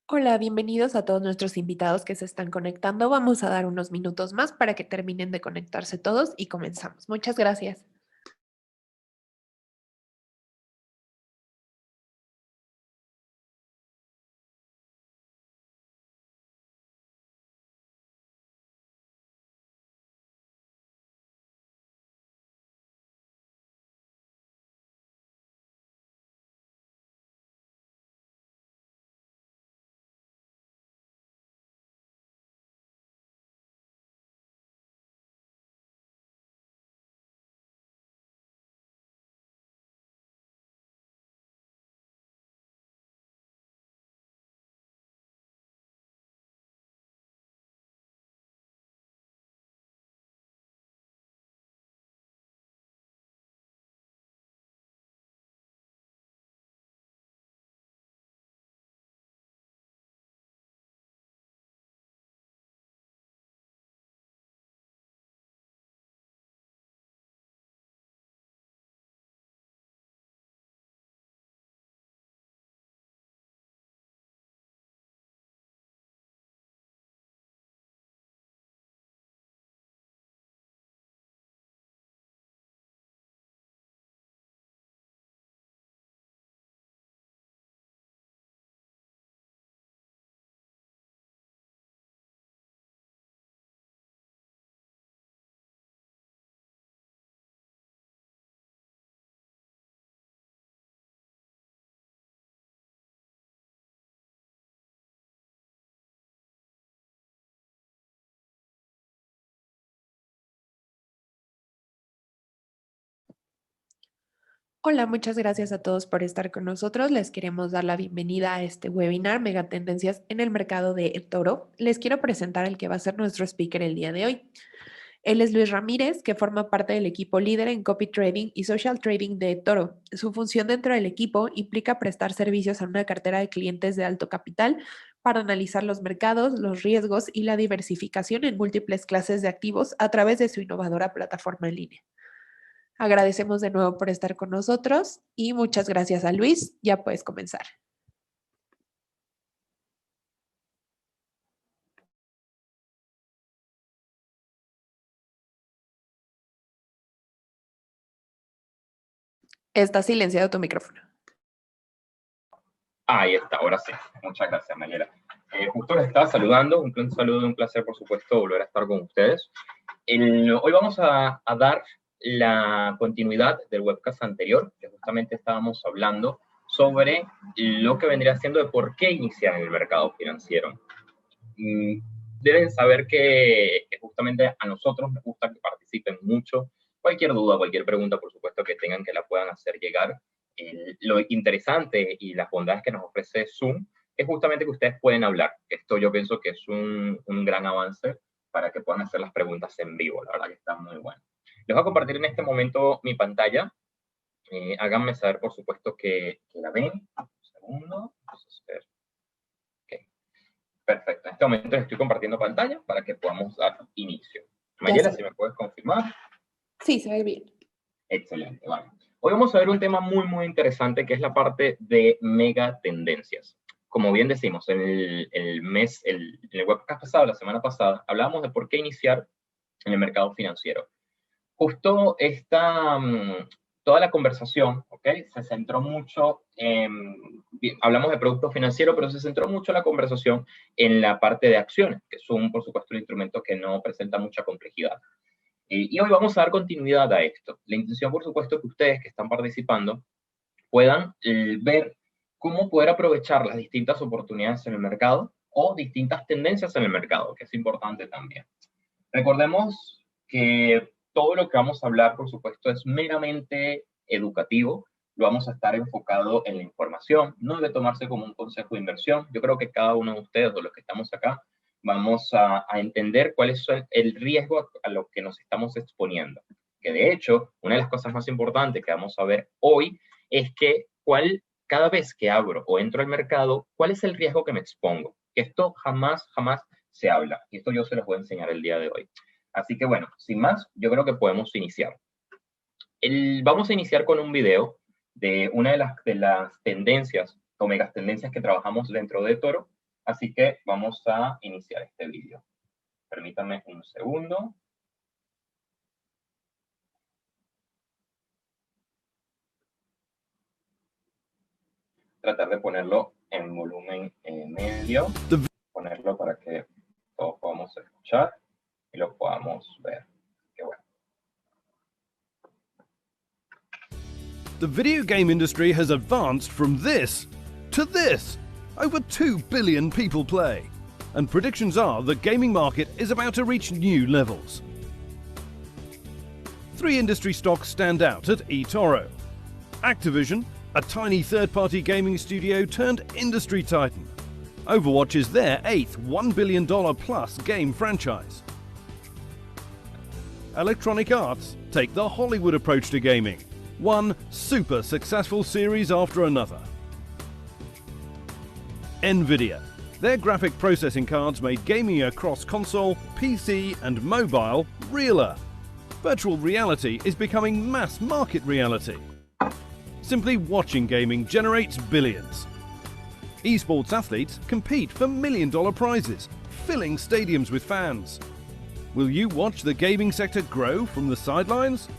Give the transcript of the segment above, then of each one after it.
Hola, bienvenidos a todos nuestros invitados que se están conectando. Vamos a dar unos minutos más para que terminen de conectarse todos y comenzamos. Muchas gracias. Hola, muchas gracias a todos por estar con nosotros. Les queremos dar la bienvenida a este webinar Megatendencias en el mercado de toro. Les quiero presentar al que va a ser nuestro speaker el día de hoy. Él es Luis Ramírez, que forma parte del equipo líder en copy trading y social trading de Toro. Su función dentro del equipo implica prestar servicios a una cartera de clientes de alto capital para analizar los mercados, los riesgos y la diversificación en múltiples clases de activos a través de su innovadora plataforma en línea. Agradecemos de nuevo por estar con nosotros y muchas gracias a Luis. Ya puedes comenzar. Está silenciado tu micrófono. Ahí está, ahora sí. Muchas gracias, Mayela. Justo les estaba saludando, un saludo y un placer, por supuesto, volver a estar con ustedes. Hoy vamos a dar la continuidad del webcast anterior, que justamente estábamos hablando sobre lo que vendría siendo de por qué iniciar en el mercado financiero. Mm, Deben saber que justamente a nosotros nos gusta que participen mucho. Cualquier duda, cualquier pregunta, por supuesto, que tengan, que la puedan hacer llegar. Lo interesante y las bondades que nos ofrece Zoom es justamente que ustedes pueden hablar. Esto yo pienso que es un gran avance para que puedan hacer las preguntas en vivo. La verdad que está muy bueno. Les voy a compartir en este momento mi pantalla. Háganme saber, por supuesto, que la ven. Un segundo. Entonces, ok. Perfecto. En este momento les estoy compartiendo pantalla para que podamos dar inicio. Ya Mayela, se si ve. me puedes confirmar. Sí, se ve bien. Excelente, vale. Hoy vamos a ver un tema muy, muy interesante que es la parte de megatendencias. Como bien decimos, en el webcast pasado, la semana pasada, hablábamos de por qué iniciar en el mercado financiero. Justo toda la conversación, ¿ok? Se centró mucho hablamos de producto financiero, pero se centró mucho la conversación en la parte de acciones, que son, por supuesto, un instrumento que no presenta mucha complejidad. Y hoy vamos a dar continuidad a esto. La intención, por supuesto, que ustedes que están participando puedan ver cómo poder aprovechar las distintas oportunidades en el mercado o distintas tendencias en el mercado, que es importante también. Recordemos que todo lo que vamos a hablar, por supuesto, es meramente educativo. Lo vamos a estar enfocado en la información. No debe tomarse como un consejo de inversión. Yo creo que cada uno de ustedes, de los que estamos acá, vamos a entender cuál es el riesgo a lo que nos estamos exponiendo. Que de hecho, una de las cosas más importantes que vamos a ver hoy es que cada vez que abro o entro al mercado, ¿cuál es el riesgo que me expongo? Que esto jamás, jamás se habla. Y esto yo se los voy a enseñar el día de hoy. Así que bueno, sin más, yo creo que podemos iniciar. Vamos a iniciar con un video de una de las tendencias o megas tendencias que trabajamos dentro de Toro. Así que vamos a iniciar este vídeo. Permítame un segundo. Tratar de ponerlo en volumen medio. Ponerlo para que todos podamos escuchar y lo podamos ver. Qué bueno. The video game industry has advanced from this to this. Over 2 billion people play, and predictions are the gaming market is about to reach new levels. 3 industry stocks stand out at eToro. Activision, a tiny third-party gaming studio turned industry titan. Overwatch is their 8th $1 billion plus game franchise. Electronic Arts take the Hollywood approach to gaming, one super successful series after another. Nvidia, their graphic processing cards made gaming across console, PC and mobile realer. Virtual reality is becoming mass market reality. Simply watching gaming generates billions. Esports athletes compete for million-dollar prizes, filling stadiums with fans. Will you watch the gaming sector grow from the sidelines?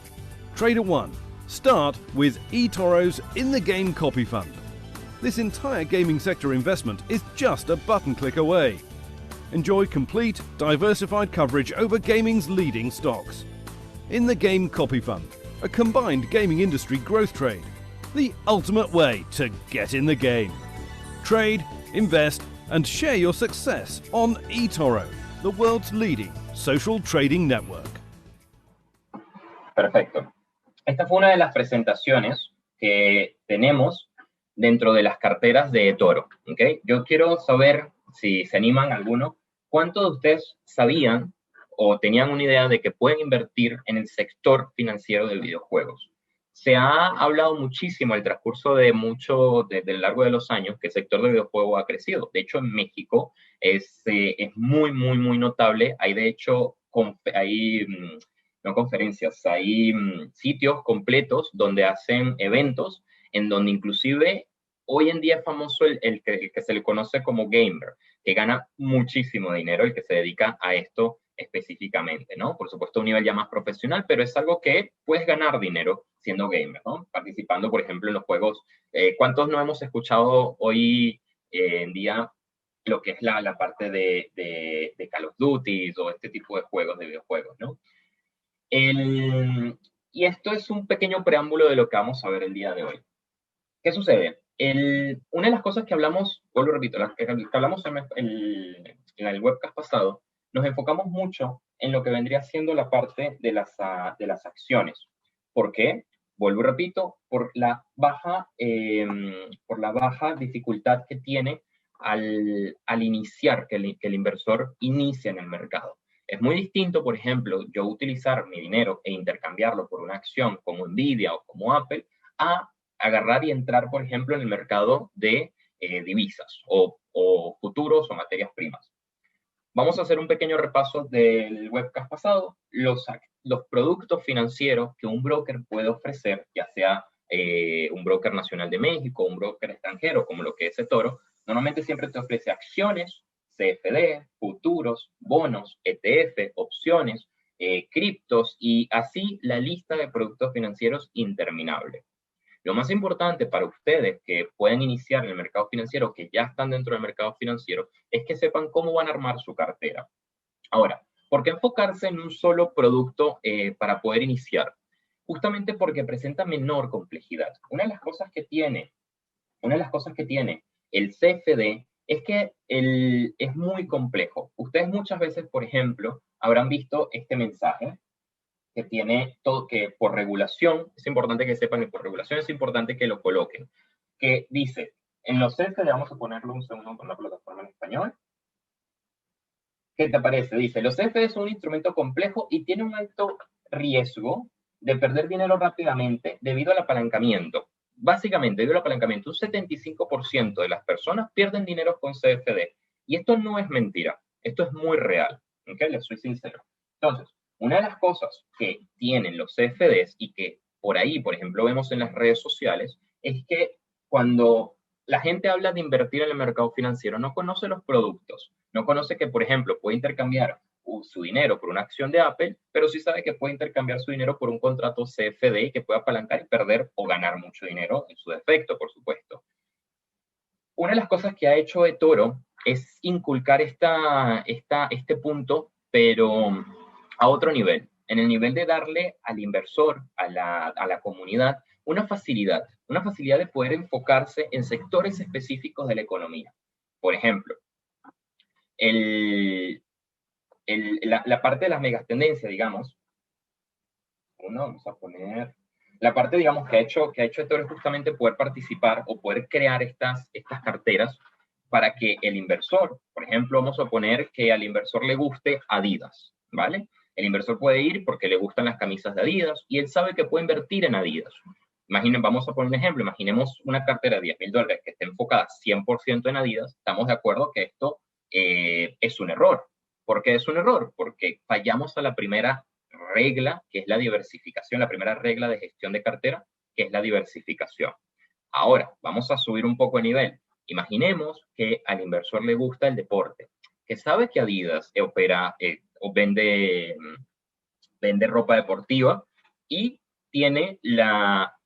Trader One. Start with eToro's In the Game Copy Fund. This entire gaming sector investment is just a button click away. Enjoy complete, diversified coverage over gaming's leading stocks. In the Game Copy Fund, a combined gaming industry growth trade. The ultimate way to get in the game. Trade, invest, and share your success on eToro, the world's leading social trading network. Perfecto. Esta fue una de las presentaciones que tenemos dentro de las carteras de eToro, ¿ok? Yo quiero saber, si se animan alguno, ¿cuántos de ustedes sabían o tenían una idea de que pueden invertir en el sector financiero de videojuegos? Se ha hablado muchísimo el transcurso de del largo de los años que el sector de videojuegos ha crecido. De hecho, en México es muy, muy, muy notable. Hay, de hecho, no conferencias, hay sitios completos donde hacen eventos en donde inclusive hoy en día es famoso el que se le conoce como gamer, que gana muchísimo dinero, el que se dedica a esto específicamente, ¿no? Por supuesto, a un nivel ya más profesional, pero es algo que puedes ganar dinero siendo gamer, ¿no? Participando, por ejemplo, en los juegos. ¿Cuántos no hemos escuchado hoy en día lo que es la parte de Call of Duty o este tipo de juegos, de videojuegos, ¿no? Y esto es un pequeño preámbulo de lo que vamos a ver el día de hoy. ¿Qué sucede? Una de las cosas que hablamos, vuelvo y repito, que hablamos en el webcast pasado, nos enfocamos mucho en lo que vendría siendo la parte de las acciones. ¿Por qué? Vuelvo y repito, por la baja dificultad que tiene al iniciar, que el inversor inicia en el mercado. Es muy distinto, por ejemplo, yo utilizar mi dinero e intercambiarlo por una acción como Nvidia o como Apple, a agarrar y entrar, por ejemplo, en el mercado de divisas o futuros o materias primas. Vamos a hacer un pequeño repaso del webcast pasado, los productos financieros que un broker puede ofrecer, ya sea un broker nacional de México, un broker extranjero, como lo que es eToro. Normalmente siempre te ofrece acciones, CFD, futuros, bonos, ETF, opciones, criptos y así la lista de productos financieros interminable. Lo más importante para ustedes que pueden iniciar en el mercado financiero, que ya están dentro del mercado financiero, es que sepan cómo van a armar su cartera. Ahora, ¿por qué enfocarse en un solo producto para poder iniciar? Justamente porque presenta menor complejidad. Una de las cosas que tiene el CFD es que es muy complejo. Ustedes muchas veces, por ejemplo, habrán visto este mensaje que tiene todo, que por regulación, es importante que sepan que por regulación es importante que lo coloquen, que dice, en los CFD, vamos a ponerlo un segundo con la plataforma en español. ¿Qué te parece? Dice, los CFD son un instrumento complejo y tiene un alto riesgo de perder dinero rápidamente debido al apalancamiento. Básicamente, debido al apalancamiento, un 75% de las personas pierden dinero con CFD. Y esto no es mentira, esto es muy real, ¿ok? Les soy sincero. Entonces, una de las cosas que tienen los CFDs y que por ahí, por ejemplo, vemos en las redes sociales, es que cuando la gente habla de invertir en el mercado financiero, no conoce los productos, no conoce que, por ejemplo, puede intercambiar su dinero por una acción de Apple, pero sí sabe que puede intercambiar su dinero por un contrato CFD y que puede apalancar y perder o ganar mucho dinero en su defecto, por supuesto. Una de las cosas que ha hecho eToro es inculcar este punto, pero a otro nivel, en el nivel de darle al inversor, a la comunidad, una facilidad de poder enfocarse en sectores específicos de la economía. Por ejemplo, la parte de las megatendencias, digamos, vamos a poner, la parte, digamos, que ha hecho esto es justamente poder participar o poder crear estas carteras para que el inversor, por ejemplo, vamos a poner que al inversor le guste Adidas, ¿vale? El inversor puede ir porque le gustan las camisas de Adidas y él sabe que puede invertir en Adidas. Vamos a poner un ejemplo, imaginemos una cartera de $10,000 que esté enfocada 100% en Adidas. Estamos de acuerdo que esto es un error. ¿Por qué es un error? Porque fallamos a la primera regla, que es la diversificación, la primera regla de gestión de cartera, que es la diversificación. Ahora, vamos a subir un poco de nivel. Imaginemos que al inversor le gusta el deporte, que sabe que Adidas opera o vende ropa deportiva y tiene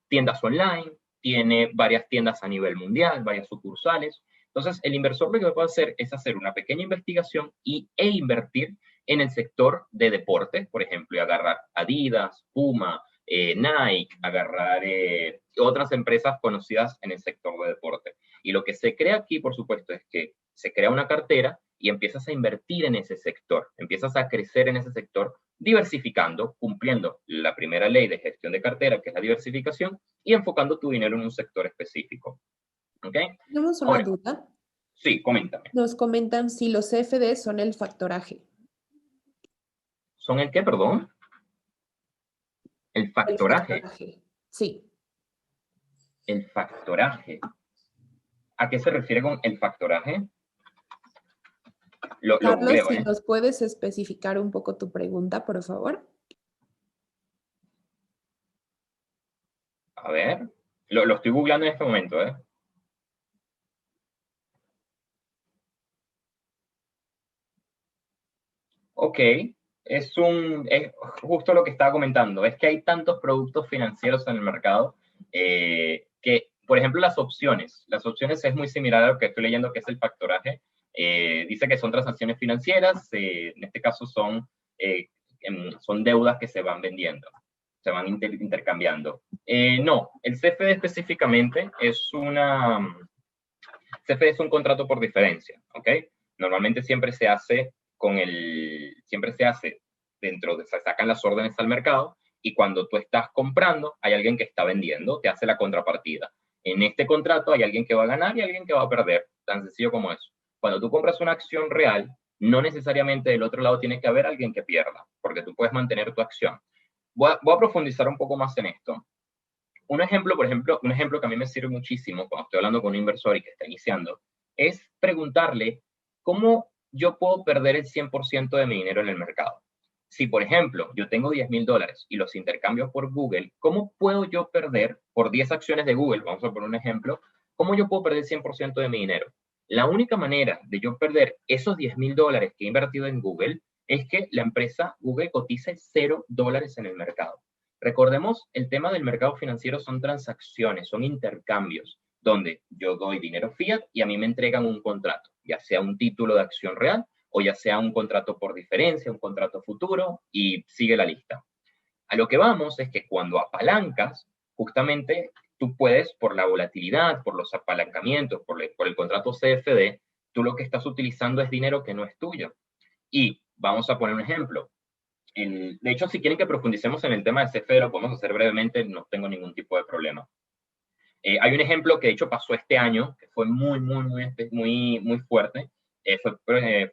tiendas online, tiene varias tiendas a nivel mundial, varias sucursales. Entonces, el inversor lo que puede hacer es hacer una pequeña investigación e invertir en el sector de deporte, por ejemplo, y agarrar Adidas, Puma, Nike, agarrar otras empresas conocidas en el sector de deporte. Y lo que se crea aquí, por supuesto, es que se crea una cartera y empiezas a invertir en ese sector, empiezas a crecer en ese sector, diversificando, cumpliendo la primera ley de gestión de cartera, que es la diversificación, y enfocando tu dinero en un sector específico. ¿Ok? Tenemos una Ahora, duda. sí, coméntame. Nos comentan si los CFD son el factoraje. ¿Son el qué, perdón? El El factoraje. factoraje. Sí. El factoraje. ¿A qué se refiere con el factoraje? Lo Carlos, googleo, si ¿eh? nos puedes especificar un poco tu pregunta, por favor. A ver. Lo estoy googleando en este momento, ¿eh? Ok. Es justo lo que estaba comentando. Es que hay tantos productos financieros en el mercado que, por ejemplo, las opciones. Las opciones es muy similar a lo que estoy leyendo, que es el factoraje. Dice que son transacciones financieras. En este caso son deudas que se van vendiendo, se van intercambiando. No, el CFD específicamente CFD es un contrato por diferencia, ¿ok? Normalmente siempre se hace se sacan las órdenes al mercado y cuando tú estás comprando hay alguien que está vendiendo, te hace la contrapartida. En este contrato hay alguien que va a ganar y alguien que va a perder, tan sencillo como eso. Cuando tú compras una acción real, no necesariamente del otro lado tiene que haber alguien que pierda, porque tú puedes mantener tu acción. Voy a profundizar un poco más en esto. Un ejemplo que a mí me sirve muchísimo cuando estoy hablando con un inversor y que está iniciando, es preguntarle cómo yo puedo perder el 100% de mi dinero en el mercado. Si, por ejemplo, yo tengo $10,000 y los intercambio por Google, ¿cómo puedo yo perder por 10 acciones de Google? Vamos a poner un ejemplo. ¿Cómo yo puedo perder el 100% de mi dinero? La única manera de yo perder esos $10,000 que he invertido en Google es que la empresa Google cotice $0 en el mercado. Recordemos, el tema del mercado financiero son transacciones, son intercambios, donde yo doy dinero fiat y a mí me entregan un contrato, ya sea un título de acción real o ya sea un contrato por diferencia, un contrato futuro, y sigue la lista. A lo que vamos es que cuando apalancas, justamente tú puedes, por la volatilidad, por los apalancamientos, por el contrato CFD, tú lo que estás utilizando es dinero que no es tuyo. Y vamos a poner un ejemplo. De hecho, si quieren que profundicemos en el tema de CFD, lo podemos hacer brevemente, no tengo ningún tipo de problema. Hay un ejemplo que de hecho pasó este año, que fue muy fuerte.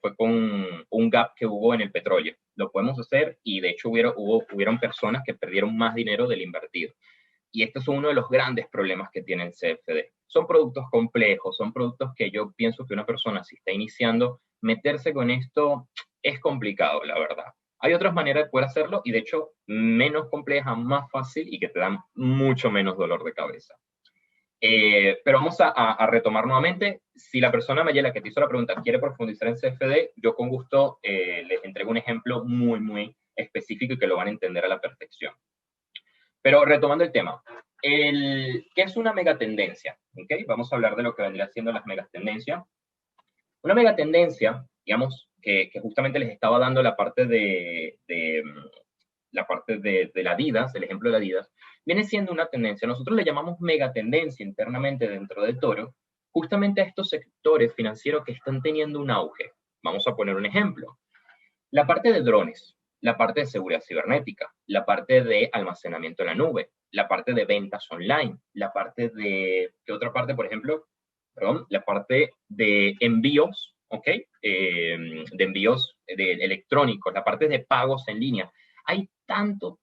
Fue con un gap que hubo en el petróleo. Lo podemos hacer y de hecho hubieron personas que perdieron más dinero del invertido. Y este es uno de los grandes problemas que tiene el CFD. Son productos complejos, son productos que yo pienso que una persona, si está iniciando, meterse con esto es complicado, la verdad. Hay otras maneras de poder hacerlo y de hecho menos compleja, más fácil y que te dan mucho menos dolor de cabeza. Pero vamos a retomar nuevamente. Si la persona Mayela que te hizo la pregunta quiere profundizar en CFD, yo con gusto les entrego un ejemplo muy, muy específico y que lo van a entender a la perfección. Pero retomando el tema, ¿qué es una megatendencia? ¿Okay? Vamos a hablar de lo que vendría siendo las megatendencias. Una megatendencia, digamos, que justamente les estaba dando la parte de la Adidas, el ejemplo de la Adidas, viene siendo una tendencia. Nosotros le llamamos megatendencia internamente dentro de Toro, justamente a estos sectores financieros que están teniendo un auge. Vamos a poner un ejemplo. La parte de drones, la parte de seguridad cibernética, la parte de almacenamiento en la nube, la parte de ventas online, la parte de, ¿qué otra parte, por ejemplo? Perdón, la parte de envíos, ¿ok? De envíos electrónicos, la parte de pagos en línea. Hay tantos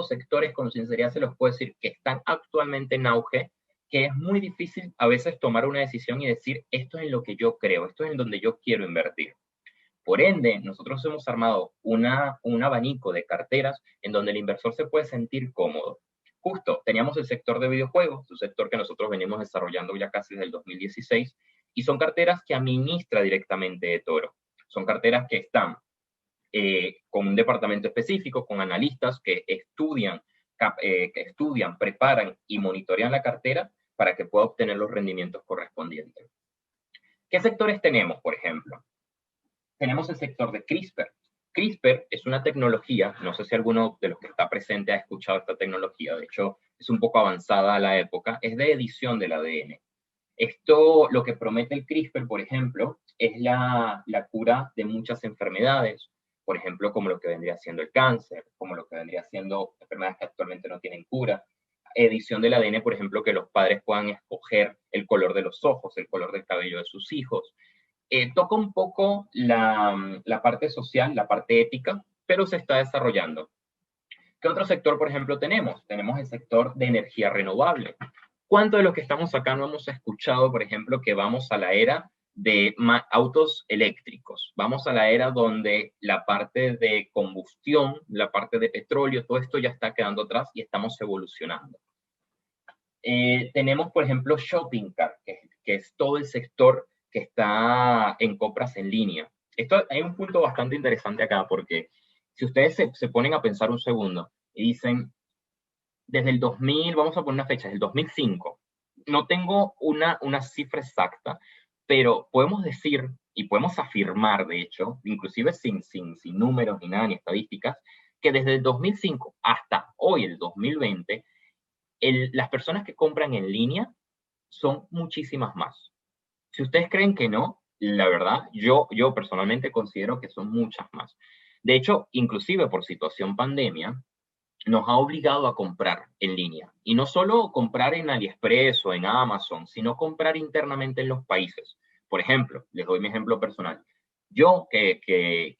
sectores, con sinceridad se los puedo decir, que están actualmente en auge, que es muy difícil a veces tomar una decisión y decir, esto es en lo que yo creo, esto es en donde yo quiero invertir. Por ende, nosotros hemos armado un abanico de carteras en donde el inversor se puede sentir cómodo. Justo, teníamos el sector de videojuegos, un sector que nosotros venimos desarrollando ya casi desde el 2016, y son carteras que administra directamente Toro. Son carteras que están con un departamento específico, con analistas que estudian, preparan y monitorean la cartera para que pueda obtener los rendimientos correspondientes. ¿Qué sectores tenemos, por ejemplo? Tenemos el sector de CRISPR. CRISPR es una tecnología, no sé si alguno de los que está presente ha escuchado esta tecnología, de hecho es un poco avanzada a la época, es de edición del ADN. Esto, lo que promete el CRISPR, por ejemplo, es la cura de muchas enfermedades, por ejemplo, como lo que vendría siendo el cáncer, como lo que vendría siendo enfermedades que actualmente no tienen cura. Edición del ADN, por ejemplo, que los padres puedan escoger el color de los ojos, el color del cabello de sus hijos. Toca un poco la parte social, la parte ética, pero se está desarrollando. ¿Qué otro sector, por ejemplo, tenemos? Tenemos el sector de energía renovable. ¿Cuánto de los que estamos acá no hemos escuchado, por ejemplo, que vamos a la era de autos eléctricos? Vamos a la era donde la parte de combustión, la parte de petróleo, todo esto ya está quedando atrás y estamos evolucionando. Tenemos, por ejemplo, Shopping Cart, que es todo el sector que está en compras en línea. Esto hay un punto bastante interesante acá, porque si ustedes se ponen a pensar un segundo y dicen, desde el 2000, vamos a poner una fecha, desde el 2005, no tengo una cifra exacta, pero podemos decir y podemos afirmar, de hecho, inclusive sin números ni nada, ni estadísticas, que desde el 2005 hasta hoy, el 2020, las personas que compran en línea son muchísimas más. Si ustedes creen que no, la verdad, yo personalmente considero que son muchas más. De hecho, inclusive por situación pandemia, nos ha obligado a comprar en línea. Y no solo comprar en AliExpress o en Amazon, sino comprar internamente en los países. Por ejemplo, les doy mi ejemplo personal. Yo, que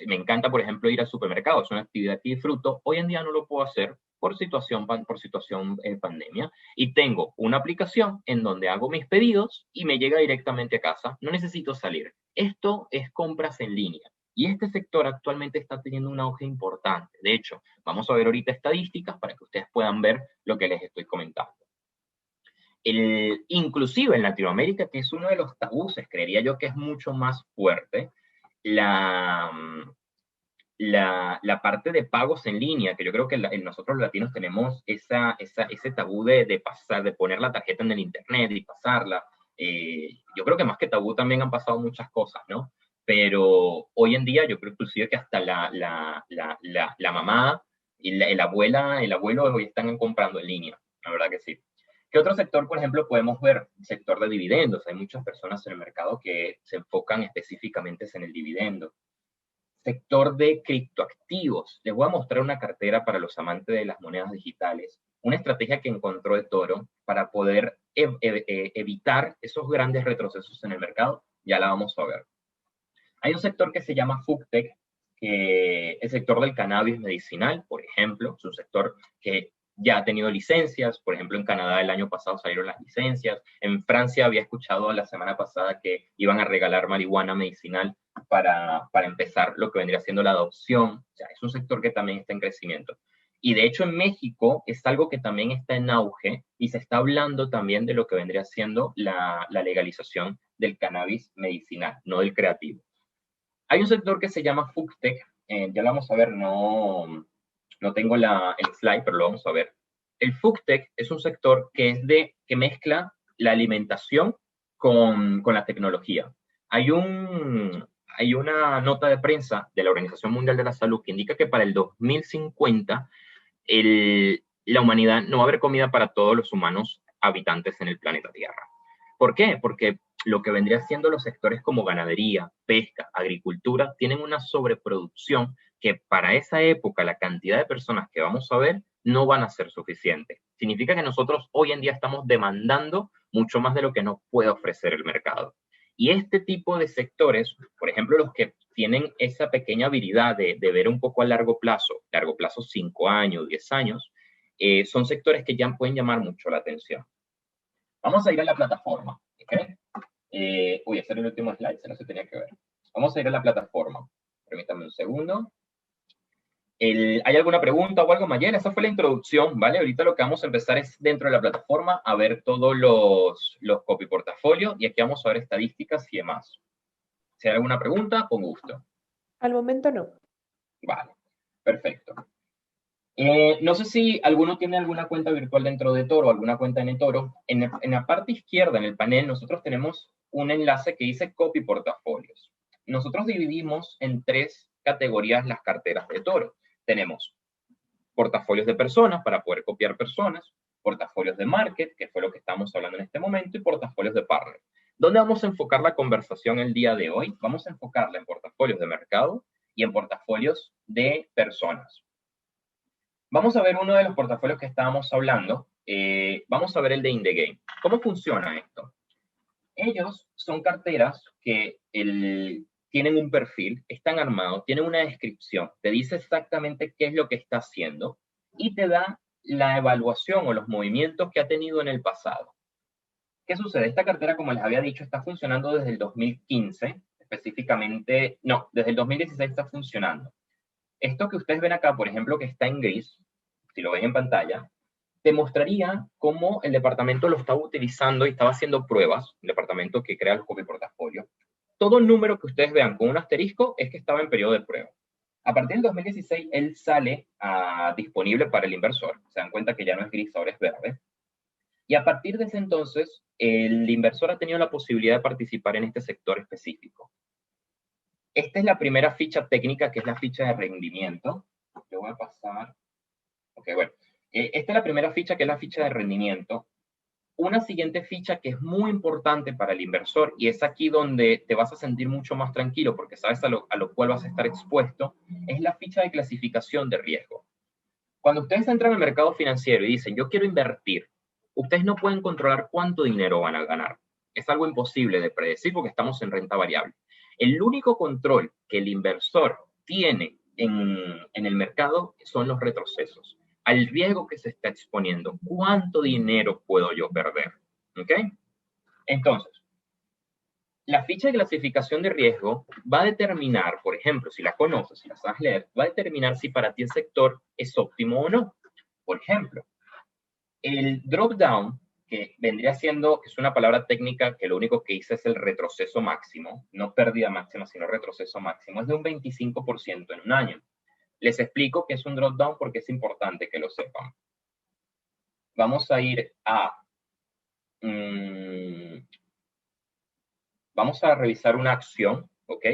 me encanta, por ejemplo, ir al supermercado, es una actividad que disfruto, hoy en día no lo puedo hacer por situación pandemia, y tengo una aplicación en donde hago mis pedidos y me llega directamente a casa, no necesito salir. Esto es compras en línea, y este sector actualmente está teniendo un auge importante. De hecho, vamos a ver ahorita estadísticas para que ustedes puedan ver lo que les estoy comentando. Inclusive en Latinoamérica, que es uno de los tabúes, creería yo que es mucho más fuerte, la parte de pagos en línea, que yo creo que nosotros los latinos tenemos ese tabú de poner la tarjeta en el internet y pasarla. Yo creo que más que tabú también han pasado muchas cosas, ¿no? Pero hoy en día yo creo inclusive que hasta la mamá y la abuela, el abuelo hoy están comprando en línea, la verdad que sí. ¿Qué otro sector, por ejemplo, podemos ver? El sector de dividendos. Hay muchas personas en el mercado que se enfocan específicamente en el dividendo. Sector de criptoactivos. Les voy a mostrar una cartera para los amantes de las monedas digitales, una estrategia que encontró Toro para poder evitar esos grandes retrocesos en el mercado. Ya la vamos a ver. Hay un sector que se llama FoodTech, que el sector del cannabis medicinal, por ejemplo, es un sector que ya ha tenido licencias. Por ejemplo, en Canadá el año pasado salieron las licencias. En Francia había escuchado la semana pasada que iban a regalar marihuana medicinal para empezar lo que vendría siendo la adopción. O sea, es un sector que también está en crecimiento. Y de hecho en México es algo que también está en auge y se está hablando también de lo que vendría siendo la legalización del cannabis medicinal, no del creativo. Hay un sector que se llama FoodTech, ya lo vamos a ver, no tengo el slide, pero lo vamos a ver. El FoodTech es un sector que mezcla la alimentación con la tecnología. Hay una nota de prensa de la Organización Mundial de la Salud que indica que para el 2050 la humanidad no va a haber comida para todos los humanos habitantes en el planeta Tierra. ¿Por qué? Porque lo que vendría siendo los sectores como ganadería, pesca, agricultura, tienen una sobreproducción que para esa época la cantidad de personas que vamos a ver no van a ser suficientes. Significa que nosotros hoy en día estamos demandando mucho más de lo que nos puede ofrecer el mercado. Y este tipo de sectores, por ejemplo, los que tienen esa pequeña habilidad de ver un poco a largo plazo 5 años, 10 años, son sectores que ya pueden llamar mucho la atención. Vamos a ir a la plataforma, ¿ok? Ese era el último slide, se no se tenía que ver. Vamos a ir a la plataforma. Permítanme un segundo. ¿Hay alguna pregunta o algo, Mayela? Esa fue la introducción, ¿vale? Ahorita lo que vamos a empezar es dentro de la plataforma a ver todos los copy portafolios y aquí vamos a ver estadísticas y demás. Si hay alguna pregunta, con gusto. Al momento no. Vale, perfecto. No sé si alguno tiene alguna cuenta virtual dentro de Toro, alguna cuenta en eToro. En la parte izquierda, en el panel, nosotros tenemos un enlace que dice Copy Portafolios. Nosotros dividimos en 3 categorías las carteras de Toro. Tenemos portafolios de personas para poder copiar personas, portafolios de market, que fue lo que estamos hablando en este momento, y portafolios de partner. ¿Dónde vamos a enfocar la conversación el día de hoy? Vamos a enfocarla en portafolios de mercado y en portafolios de personas. Vamos a ver uno de los portafolios que estábamos hablando. Vamos a ver el de In The Game. ¿Cómo funciona esto? Ellos son carteras que tienen un perfil, están armados, tienen una descripción, te dice exactamente qué es lo que está haciendo y te da la evaluación o los movimientos que ha tenido en el pasado. ¿Qué sucede? Esta cartera, como les había dicho, está funcionando desde el 2015, específicamente, no, desde el 2016 está funcionando. Esto que ustedes ven acá, por ejemplo, que está en gris, si lo ven en pantalla, te mostraría cómo el departamento lo estaba utilizando y estaba haciendo pruebas, el departamento que crea el copy portafolio. Todo el número que ustedes vean con un asterisco es que estaba en periodo de prueba. A partir del 2016, él sale disponible para el inversor. Se dan cuenta que ya no es gris, ahora es verde. Y a partir de ese entonces, el inversor ha tenido la posibilidad de participar en este sector específico. Esta es la primera ficha técnica, que es la ficha de rendimiento. Yo voy a pasar. Ok, bueno. Esta es la primera ficha, que es la ficha de rendimiento. Una siguiente ficha que es muy importante para el inversor, y es aquí donde te vas a sentir mucho más tranquilo, porque sabes a lo cual vas a estar expuesto, es la ficha de clasificación de riesgo. Cuando ustedes entran al mercado financiero y dicen, yo quiero invertir, ustedes no pueden controlar cuánto dinero van a ganar. Es algo imposible de predecir porque estamos en renta variable. El único control que el inversor tiene en el mercado son los retrocesos, al riesgo que se está exponiendo. ¿Cuánto dinero puedo yo perder? ¿Ok? Entonces, la ficha de clasificación de riesgo va a determinar, por ejemplo, si la conoces, si la sabes leer, va a determinar si para ti el sector es óptimo o no. Por ejemplo, el drop-down, que vendría siendo, es una palabra técnica que lo único que dice es el retroceso máximo, no pérdida máxima, sino retroceso máximo, es de un 25% en un año. Les explico qué es un drop-down porque es importante que lo sepan. Vamos a ir a... vamos a revisar una acción, ¿ok?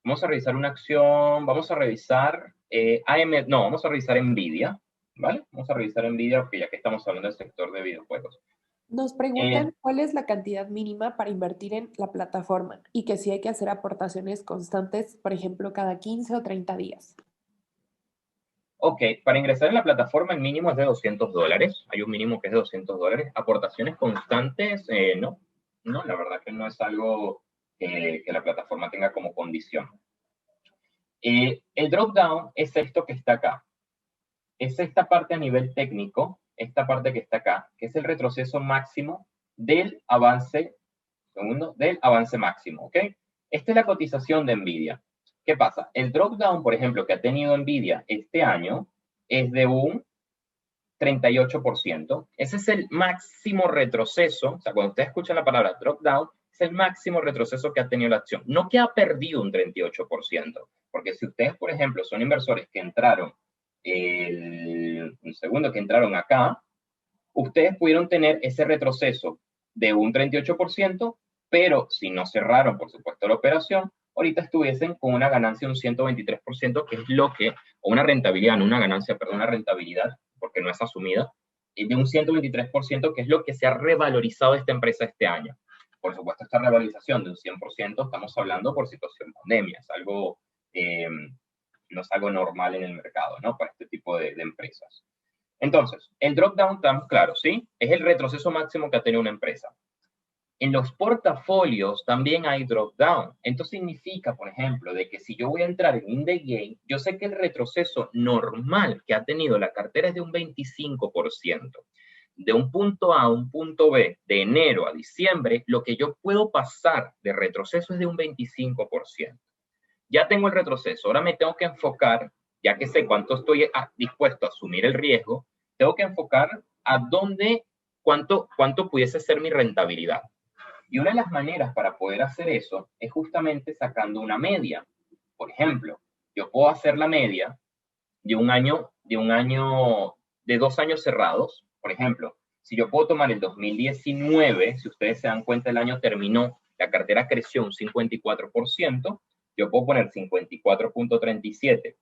Vamos a revisar una acción, vamos a revisar vamos a revisar NVIDIA, ¿vale? Vamos a revisar NVIDIA porque ya que estamos hablando del sector de videojuegos. Nos preguntan cuál es la cantidad mínima para invertir en la plataforma y que si hay que hacer aportaciones constantes, por ejemplo, cada 15 o 30 días. Ok, para ingresar en la plataforma el mínimo es de $200. Hay un mínimo que es de $200. Aportaciones constantes, no. No, la verdad que no es algo que la plataforma tenga como condición. El drop-down es esto que está acá. Es esta parte a nivel técnico, esta parte que está acá, que es el retroceso máximo del avance, del avance máximo, ¿ok? Esta es la cotización de NVIDIA. ¿Qué pasa? El drop-down, por ejemplo, que ha tenido NVIDIA este año, es de un 38%. Ese es el máximo retroceso, o sea, cuando ustedes escuchan la palabra drop down, es el máximo retroceso que ha tenido la acción. No que ha perdido un 38%, porque si ustedes, por ejemplo, son inversores que entraron, un segundo, que entraron acá, ustedes pudieron tener ese retroceso de un 38%, pero si no cerraron, por supuesto, la operación, ahorita estuviesen con una ganancia de un 123%, que es lo que, o una rentabilidad, no una ganancia, perdón, una rentabilidad, porque no es asumida, de un 123%, que es lo que se ha revalorizado esta empresa este año. Por supuesto, esta revalorización de un 100%, estamos hablando por situación pandemia, es algo, no es algo normal en el mercado, ¿no? Para este tipo de empresas. Entonces, el drop down, estamos claros, ¿sí? Es el retroceso máximo que ha tenido una empresa. En los portafolios también hay drop down. Esto significa, por ejemplo, de que si yo voy a entrar en in the game, yo sé que el retroceso normal que ha tenido la cartera es de un 25%. De un punto A a un punto B, de enero a diciembre, lo que yo puedo pasar de retroceso es de un 25%. Ya tengo el retroceso, ahora me tengo que enfocar, ya que sé cuánto estoy dispuesto a asumir el riesgo, tengo que enfocar a dónde, cuánto pudiese ser mi rentabilidad. Y una de las maneras para poder hacer eso es justamente sacando una media. Por ejemplo, yo puedo hacer la media de de 2 años cerrados. Por ejemplo, si yo puedo tomar el 2019, si ustedes se dan cuenta, el año terminó, la cartera creció un 54%, yo puedo poner 54.37,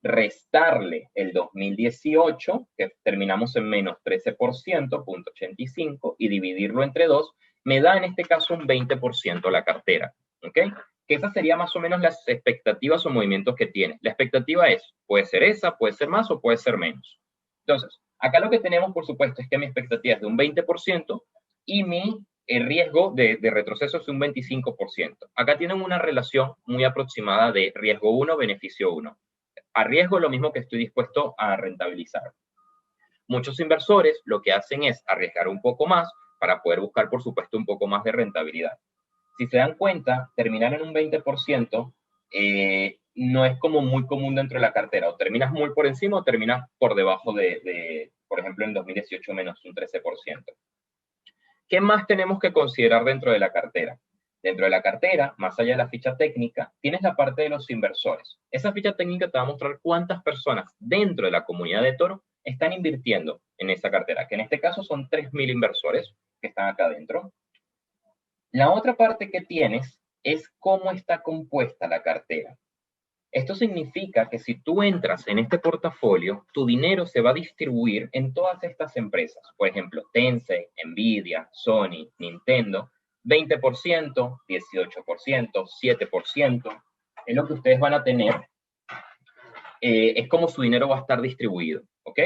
restarle el 2018, que terminamos en menos 13%, 0.85, y dividirlo entre 2, me da en este caso un 20% la cartera, ¿ok? Que esas serían más o menos las expectativas o movimientos que tiene. La expectativa es, puede ser esa, puede ser más o puede ser menos. Entonces, acá lo que tenemos, por supuesto, es que mi expectativa es de un 20% y mi riesgo de retroceso es un 25%. Acá tienen una relación muy aproximada de riesgo 1, beneficio 1. A riesgo lo mismo que estoy dispuesto a rentabilizar. Muchos inversores lo que hacen es arriesgar un poco más para poder buscar, por supuesto, un poco más de rentabilidad. Si se dan cuenta, terminar en un 20% no es como muy común dentro de la cartera. O terminas muy por encima o terminas por debajo por ejemplo, en 2018 menos un 13%. ¿Qué más tenemos que considerar dentro de la cartera? Dentro de la cartera, más allá de la ficha técnica, tienes la parte de los inversores. Esa ficha técnica te va a mostrar cuántas personas dentro de la comunidad de Toro están invirtiendo en esa cartera, que en este caso son 3.000 inversores que están acá adentro. La otra parte que tienes es cómo está compuesta la cartera. Esto significa que si tú entras en este portafolio, tu dinero se va a distribuir en todas estas empresas. Por ejemplo, Tencent, Nvidia, Sony, Nintendo, 20%, 18%, 7%. Es lo que ustedes van a tener. Es como su dinero va a estar distribuido, ¿ok?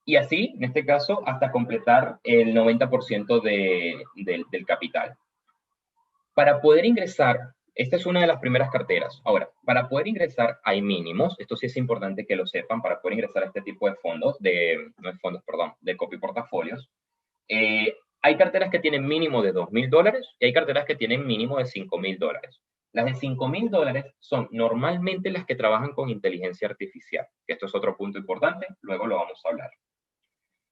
Y así, en este caso, hasta completar el 90% del capital. Para poder ingresar, esta es una de las primeras carteras. Ahora, para poder ingresar hay mínimos, esto sí es importante que lo sepan, para poder ingresar a este tipo de fondos, de copy portafolios. Hay carteras que tienen mínimo de $2.000 y hay carteras que tienen mínimo de $5.000. Las de $5.000 son normalmente las que trabajan con inteligencia artificial, que esto es otro punto importante, luego lo vamos a hablar.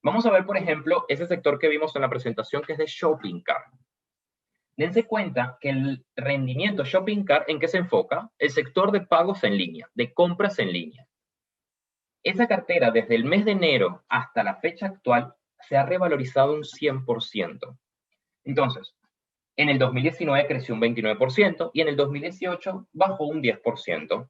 Vamos a ver, por ejemplo, ese sector que vimos en la presentación, que es de Shopping Cart. Dense cuenta que el rendimiento Shopping Cart, ¿en qué se enfoca? El sector de pagos en línea, de compras en línea. Esa cartera, desde el mes de enero hasta la fecha actual, se ha revalorizado un 100%. Entonces, en el 2019 creció un 29% y en el 2018 bajó un 10%.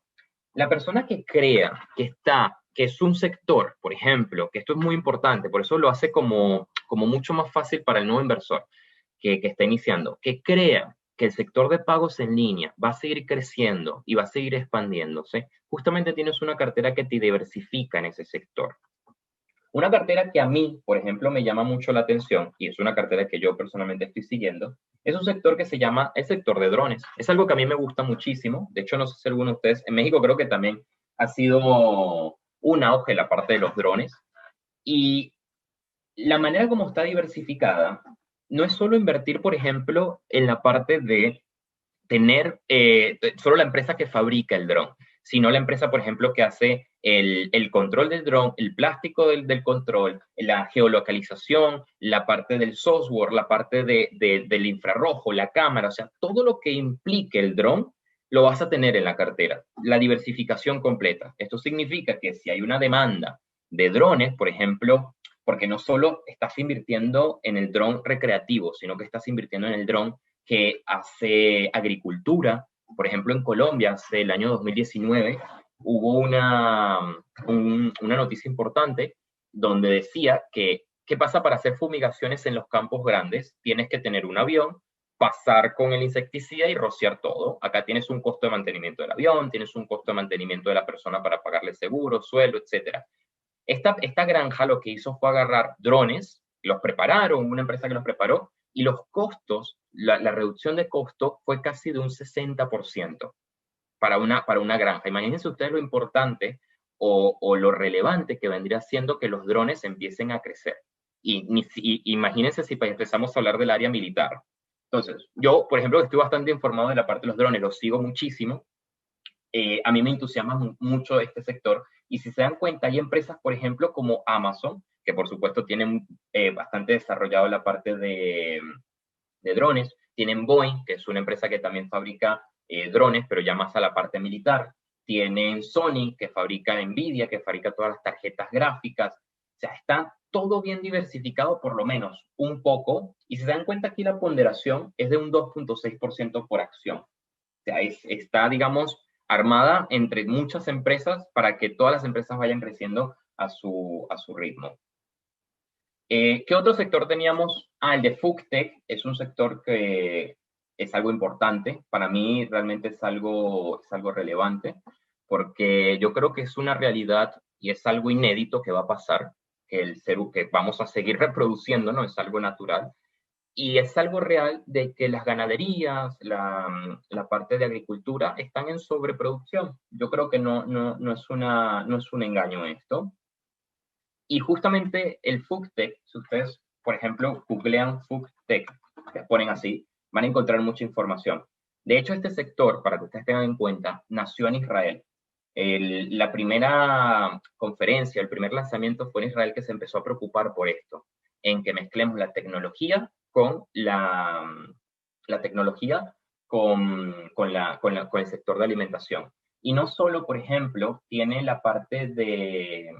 La persona que crea que es un sector, por ejemplo, que esto es muy importante, por eso lo hace como mucho más fácil para el nuevo inversor que está iniciando, que crea que el sector de pagos en línea va a seguir creciendo y va a seguir expandiéndose, justamente tienes una cartera que te diversifica en ese sector. Una cartera que a mí, por ejemplo, me llama mucho la atención, y es una cartera que yo personalmente estoy siguiendo, es un sector que se llama el sector de drones. Es algo que a mí me gusta muchísimo. De hecho, no sé si alguno de ustedes, en México creo que también ha sido un auge la parte de los drones. Y la manera como está diversificada no es solo invertir, por ejemplo, en la parte de tener solo la empresa que fabrica el dron, sino la empresa, por ejemplo, que hace el control del dron, el plástico del control, la geolocalización, la parte del software, la parte del infrarrojo, la cámara, o sea, todo lo que implique el dron lo vas a tener en la cartera. La diversificación completa. Esto significa que si hay una demanda de drones, por ejemplo, porque no solo estás invirtiendo en el dron recreativo, sino que estás invirtiendo en el dron que hace agricultura. Por ejemplo, en Colombia, hace el año 2019, hubo una noticia importante donde decía que, ¿qué pasa para hacer fumigaciones en los campos grandes? Tienes que tener un avión, pasar con el insecticida y rociar todo. Acá tienes un costo de mantenimiento del avión, tienes un costo de mantenimiento de la persona para pagarle seguro, sueldo, etc. Esta granja lo que hizo fue agarrar drones, los prepararon, una empresa que los preparó, y los costos, la reducción de costo fue casi de un 60% para una granja. Imagínense ustedes lo importante o lo relevante que vendría siendo que los drones empiecen a crecer. Y imagínense si empezamos a hablar del área militar. Entonces, yo, por ejemplo, estoy bastante informado de la parte de los drones, los sigo muchísimo. A mí me entusiasma mucho este sector. Y si se dan cuenta, hay empresas, por ejemplo, como Amazon, que por supuesto tienen bastante desarrollado la parte de drones. Tienen Boeing, que es una empresa que también fabrica drones, pero ya más a la parte militar. Tienen Sony, que fabrica Nvidia, que fabrica todas las tarjetas gráficas. O sea, está todo bien diversificado, por lo menos un poco. Y si se dan cuenta, aquí la ponderación es de un 2.6% por acción. O sea, está, digamos, armada entre muchas empresas para que todas las empresas vayan creciendo a su ritmo. ¿Qué otro sector teníamos? El de FoodTech es un sector que es algo importante. Para mí realmente es algo relevante, porque yo creo que es una realidad y es algo inédito que va a pasar, que vamos a seguir reproduciendo, ¿no? Es algo natural. Y es algo real de que las ganaderías, la parte de agricultura están en sobreproducción. Yo creo que no es un engaño esto. Y justamente el FoodTech, si ustedes, por ejemplo, googlean FoodTech, que ponen así, van a encontrar mucha información. De hecho, este sector, para que ustedes tengan en cuenta, nació en Israel. La primera conferencia, el primer lanzamiento fue en Israel, que se empezó a preocupar por esto, en que mezclemos la tecnología con con el sector de alimentación. Y no solo, por ejemplo, tiene la parte de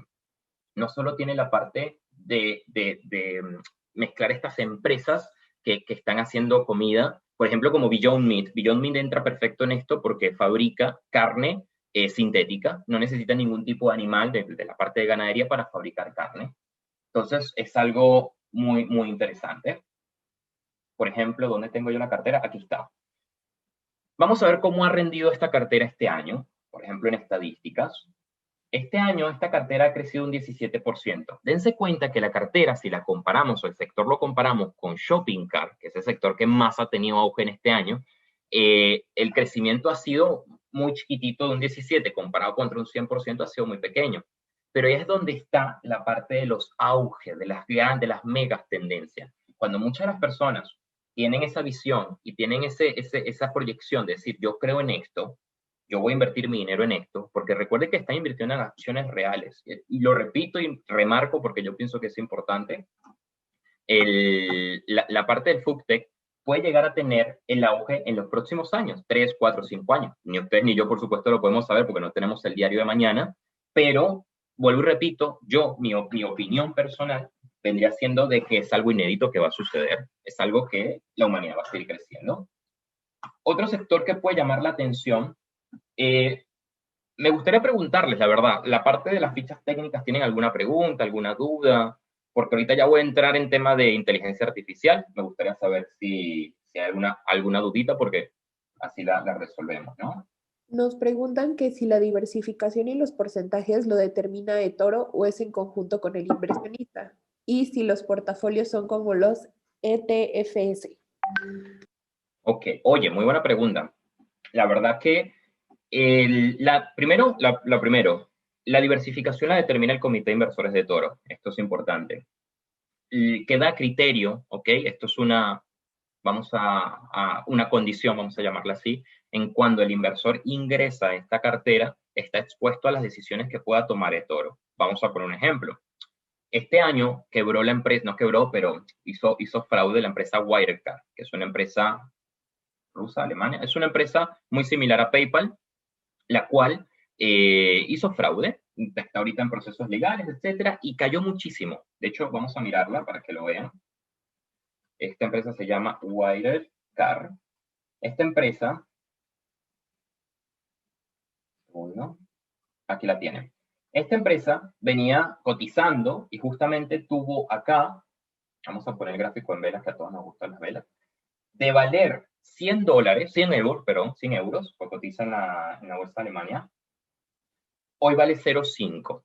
mezclar estas empresas que están haciendo comida, por ejemplo, como Beyond Meat. Beyond Meat entra perfecto en esto porque fabrica carne sintética, no necesita ningún tipo de animal de la parte de ganadería para fabricar carne. Entonces, es algo muy, muy interesante. Por ejemplo, ¿dónde tengo yo la cartera? Aquí está. Vamos a ver cómo ha rendido esta cartera este año, por ejemplo, en estadísticas. Este año esta cartera ha crecido un 17%. Dense cuenta que la cartera, si la comparamos o el sector lo comparamos con Shopping Cart, que es el sector que más ha tenido auge en este año, el crecimiento ha sido muy chiquitito de un 17%, comparado contra un 100% ha sido muy pequeño. Pero ahí es donde está la parte de los auges, de las megas tendencias. Cuando muchas de las personas tienen esa visión y tienen esa proyección de decir, yo creo en esto, yo voy a invertir mi dinero en esto, porque recuerde que están invirtiendo en acciones reales. Y lo repito y remarco porque yo pienso que es importante. La parte del FoodTech puede llegar a tener el auge en los próximos años, 3, 4, 5 años. Ni ustedes ni yo, por supuesto, lo podemos saber porque no tenemos el diario de mañana, pero vuelvo y repito, mi opinión personal vendría siendo de que es algo inédito que va a suceder, es algo que la humanidad va a seguir creciendo. Otro sector que puede llamar la atención, me gustaría preguntarles, la verdad, la parte de las fichas técnicas, ¿tienen alguna pregunta, alguna duda? Porque ahorita ya voy a entrar en tema de inteligencia artificial, me gustaría saber si hay alguna dudita, porque así la resolvemos, ¿no? Nos preguntan que si la diversificación y los porcentajes lo determina eToro o es en conjunto con el inversionista, y si los portafolios son como los ETFs. Ok, oye, muy buena pregunta. La verdad que primero, la diversificación la determina el Comité de Inversores de Toro. Esto es importante. Queda criterio, ¿ok? Esto es una condición, vamos a llamarla así, en cuando el inversor ingresa a esta cartera, está expuesto a las decisiones que pueda tomar eToro. Vamos a poner un ejemplo. Este año quebró la empresa, no quebró, pero hizo fraude la empresa Wirecard, que es una empresa rusa, alemana. Es una empresa muy similar a PayPal, la cual hizo fraude, está ahorita en procesos legales, etcétera, y cayó muchísimo. De hecho, vamos a mirarla para que lo vean. Esta empresa se llama Wirecard. Esta empresa, bueno, aquí la tienen. Esta empresa venía cotizando y justamente tuvo acá, vamos a poner el gráfico en velas, que a todos nos gustan las velas, de valer $100, 100 euros, perdón, 100 euros, porque cotiza en la bolsa de Alemania, hoy vale 0,5.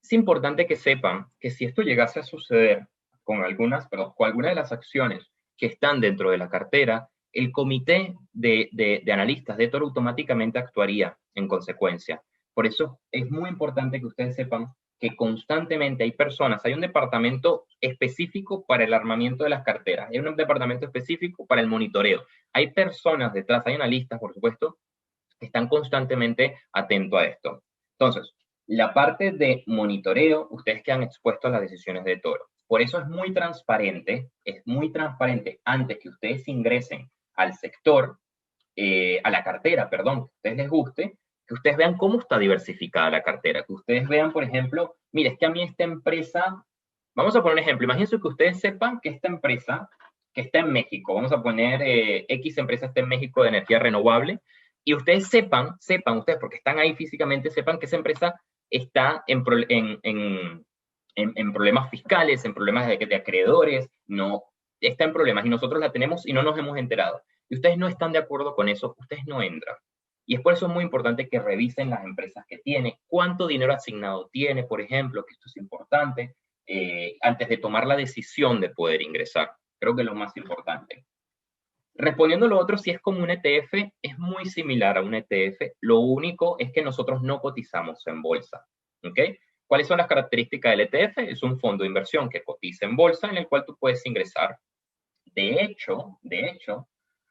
Es importante que sepan que si esto llegase a suceder con algunas de las acciones que están dentro de la cartera, el comité de analistas de eToro automáticamente actuaría en consecuencia. Por eso es muy importante que ustedes sepan que constantemente hay personas, hay un departamento específico para el armamiento de las carteras, hay un departamento específico para el monitoreo. Hay personas detrás, hay analistas, por supuesto, que están constantemente atentos a esto. Entonces, la parte de monitoreo, ustedes quedan expuestos a las decisiones de eToro. Por eso es muy transparente antes que ustedes ingresen al sector, a la cartera, perdón, que a ustedes les guste, que ustedes vean cómo está diversificada la cartera, que ustedes vean, por ejemplo, mire, es que a mí esta empresa, vamos a poner un ejemplo, imagínense que ustedes sepan que esta empresa, que está en México, vamos a poner X empresa está en México de energía renovable, y ustedes sepan ustedes, porque están ahí físicamente, sepan que esa empresa está en problemas fiscales, en problemas de acreedores, no, está en problemas, y nosotros la tenemos y no nos hemos enterado. Y ustedes no están de acuerdo con eso, ustedes no entran. Y es por eso muy importante que revisen las empresas que tiene, cuánto dinero asignado tiene, por ejemplo, que esto es importante, antes de tomar la decisión de poder ingresar. Creo que es lo más importante. Respondiendo a lo otro, si es como un ETF, es muy similar a un ETF. Lo único es que nosotros no cotizamos en bolsa. ¿Ok? ¿Cuáles son las características del ETF? Es un fondo de inversión que cotiza en bolsa en el cual tú puedes ingresar. De hecho,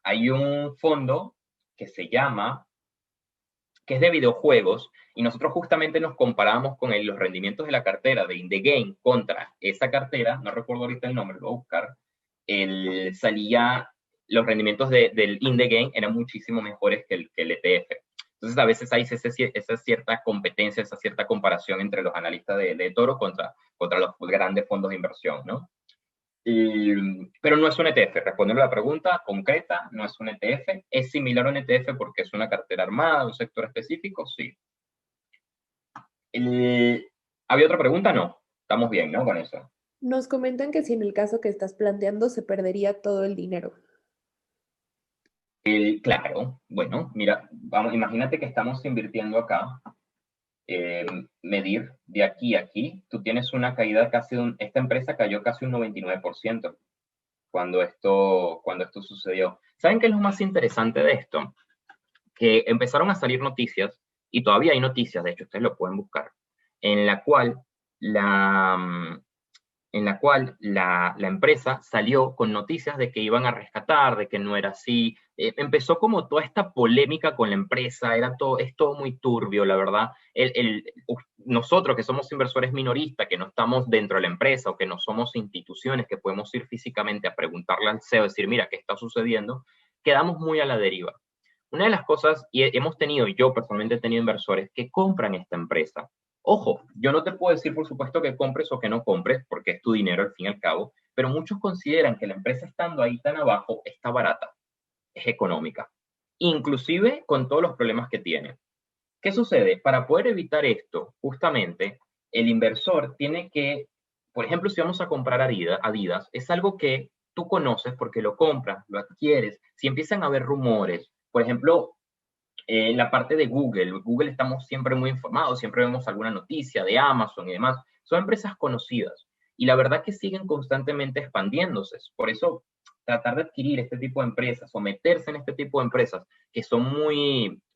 hay un fondo que se llama, que es de videojuegos, y nosotros justamente nos comparamos con los rendimientos de la cartera de In The Game contra esa cartera, no recuerdo ahorita el nombre, lo voy a buscar, los rendimientos del In The Game eran muchísimo mejores que el ETF. Entonces a veces hay esa cierta competencia, esa cierta comparación entre los analistas de eToro contra los grandes fondos de inversión, ¿no? Pero no es un ETF, respondiendo a la pregunta concreta, no es un ETF, es similar a un ETF porque es una cartera armada, un sector específico, sí. ¿Había otra pregunta? No, estamos bien, ¿no? Con eso. Nos comentan que si en el caso que estás planteando se perdería todo el dinero. Claro, bueno, mira, imagínate que estamos invirtiendo acá, medir de aquí a aquí, tú tienes una caída esta empresa cayó casi un 99% cuando esto sucedió. ¿Saben qué es lo más interesante de esto? Que empezaron a salir noticias, y todavía hay noticias, de hecho ustedes lo pueden buscar, en la cual la empresa salió con noticias de que iban a rescatar, de que no era así. Empezó como toda esta polémica con la empresa, es todo muy turbio, la verdad. Nosotros que somos inversores minoristas, que no estamos dentro de la empresa o que no somos instituciones que podemos ir físicamente a preguntarle al CEO, decir, mira, ¿qué está sucediendo? Quedamos muy a la deriva. Una de las cosas, y yo personalmente he tenido inversores que compran esta empresa. Ojo, yo no te puedo decir, por supuesto, que compres o que no compres, porque es tu dinero al fin y al cabo, pero muchos consideran que la empresa estando ahí tan abajo está barata, es económica, inclusive con todos los problemas que tiene. ¿Qué sucede? Para poder evitar esto, justamente, el inversor tiene que, por ejemplo, si vamos a comprar Adidas, es algo que tú conoces porque lo compras, lo adquieres, si empiezan a haber rumores, por ejemplo, en la parte de Google estamos siempre muy informados, siempre vemos alguna noticia de Amazon y demás. Son empresas conocidas y la verdad que siguen constantemente expandiéndose. Por eso, tratar de adquirir este tipo de empresas o meterse en este tipo de empresas que son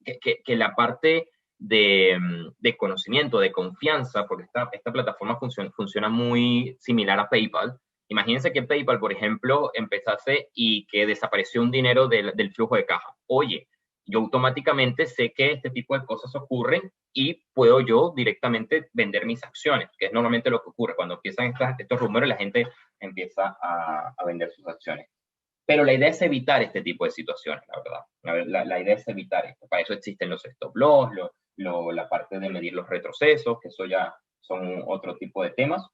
que la parte de conocimiento, de confianza, porque esta plataforma funciona muy similar a PayPal. Imagínense que PayPal, por ejemplo, empezase y que desapareció un dinero del flujo de caja. Oye, yo automáticamente sé que este tipo de cosas ocurren y puedo yo directamente vender mis acciones, que es normalmente lo que ocurre. Cuando empiezan estos rumores, la gente empieza a vender sus acciones. Pero la idea es evitar este tipo de situaciones, la verdad. La idea es evitar esto. Para eso existen los stop loss, la parte de medir los retrocesos, que eso ya son otro tipo de temas.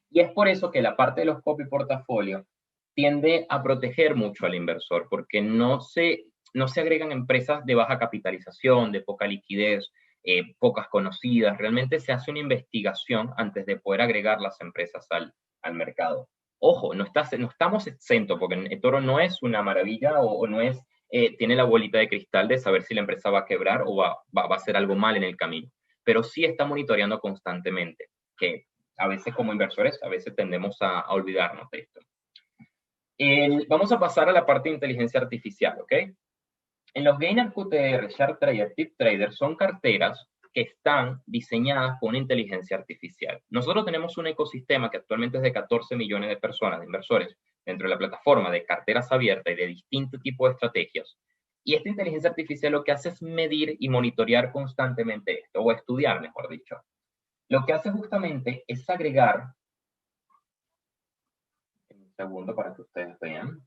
Y es por eso que la parte de los copy portafolio tiende a proteger mucho al inversor, porque no se agregan empresas de baja capitalización, de poca liquidez, pocas conocidas. Realmente se hace una investigación antes de poder agregar las empresas al mercado. Ojo, no estamos exentos, porque eToro no es una maravilla o no es, tiene la bolita de cristal de saber si la empresa va a quebrar o va a hacer algo mal en el camino. Pero sí está monitoreando constantemente, que a veces como inversores, a veces tendemos a olvidarnos de esto. Vamos a pasar a la parte de inteligencia artificial, ¿ok? En los Gainer QTR, SharpTrader, TipTrader son carteras que están diseñadas con una inteligencia artificial. Nosotros tenemos un ecosistema que actualmente es de 14 millones de personas, de inversores, dentro de la plataforma de carteras abiertas y de distintos tipos de estrategias. Y esta inteligencia artificial lo que hace es medir y monitorear constantemente esto, o estudiar, mejor dicho. Lo que hace justamente es agregar, un segundo para que ustedes vean,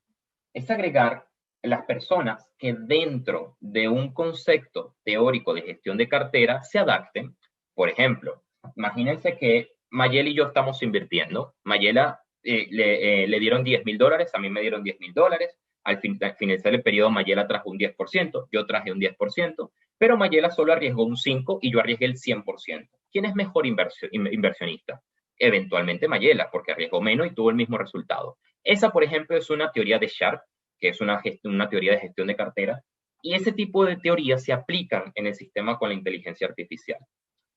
es agregar las personas que dentro de un concepto teórico de gestión de cartera se adapten. Por ejemplo, imagínense que Mayela y yo estamos invirtiendo. Mayela le dieron $10,000, a mí me dieron $10,000. Al finalizar el periodo, Mayela trajo un 10%, yo traje un 10%, pero Mayela solo arriesgó un 5% y yo arriesgué el 100%. ¿Quién es mejor inversionista? Eventualmente Mayela, porque arriesgó menos y tuvo el mismo resultado. Esa, por ejemplo, es una teoría de Sharpe, que es una teoría de gestión de cartera, y ese tipo de teorías se aplican en el sistema con la inteligencia artificial.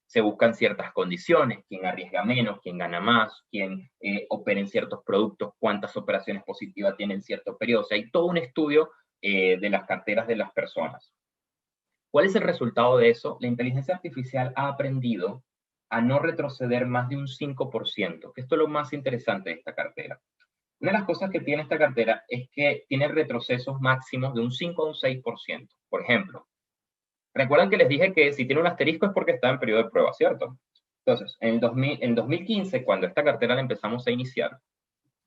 Se buscan ciertas condiciones, quién arriesga menos, quién gana más, quién opera en ciertos productos, cuántas operaciones positivas tiene en cierto periodo. O sea, hay todo un estudio de las carteras de las personas. ¿Cuál es el resultado de eso? La inteligencia artificial ha aprendido a no retroceder más de un 5%, que esto es lo más interesante de esta cartera. Una de las cosas que tiene esta cartera es que tiene retrocesos máximos de un 5 a un 6%. Por ejemplo, recuerdan que les dije que si tiene un asterisco es porque está en periodo de prueba, ¿cierto? Entonces, en 2015, cuando esta cartera la empezamos a iniciar,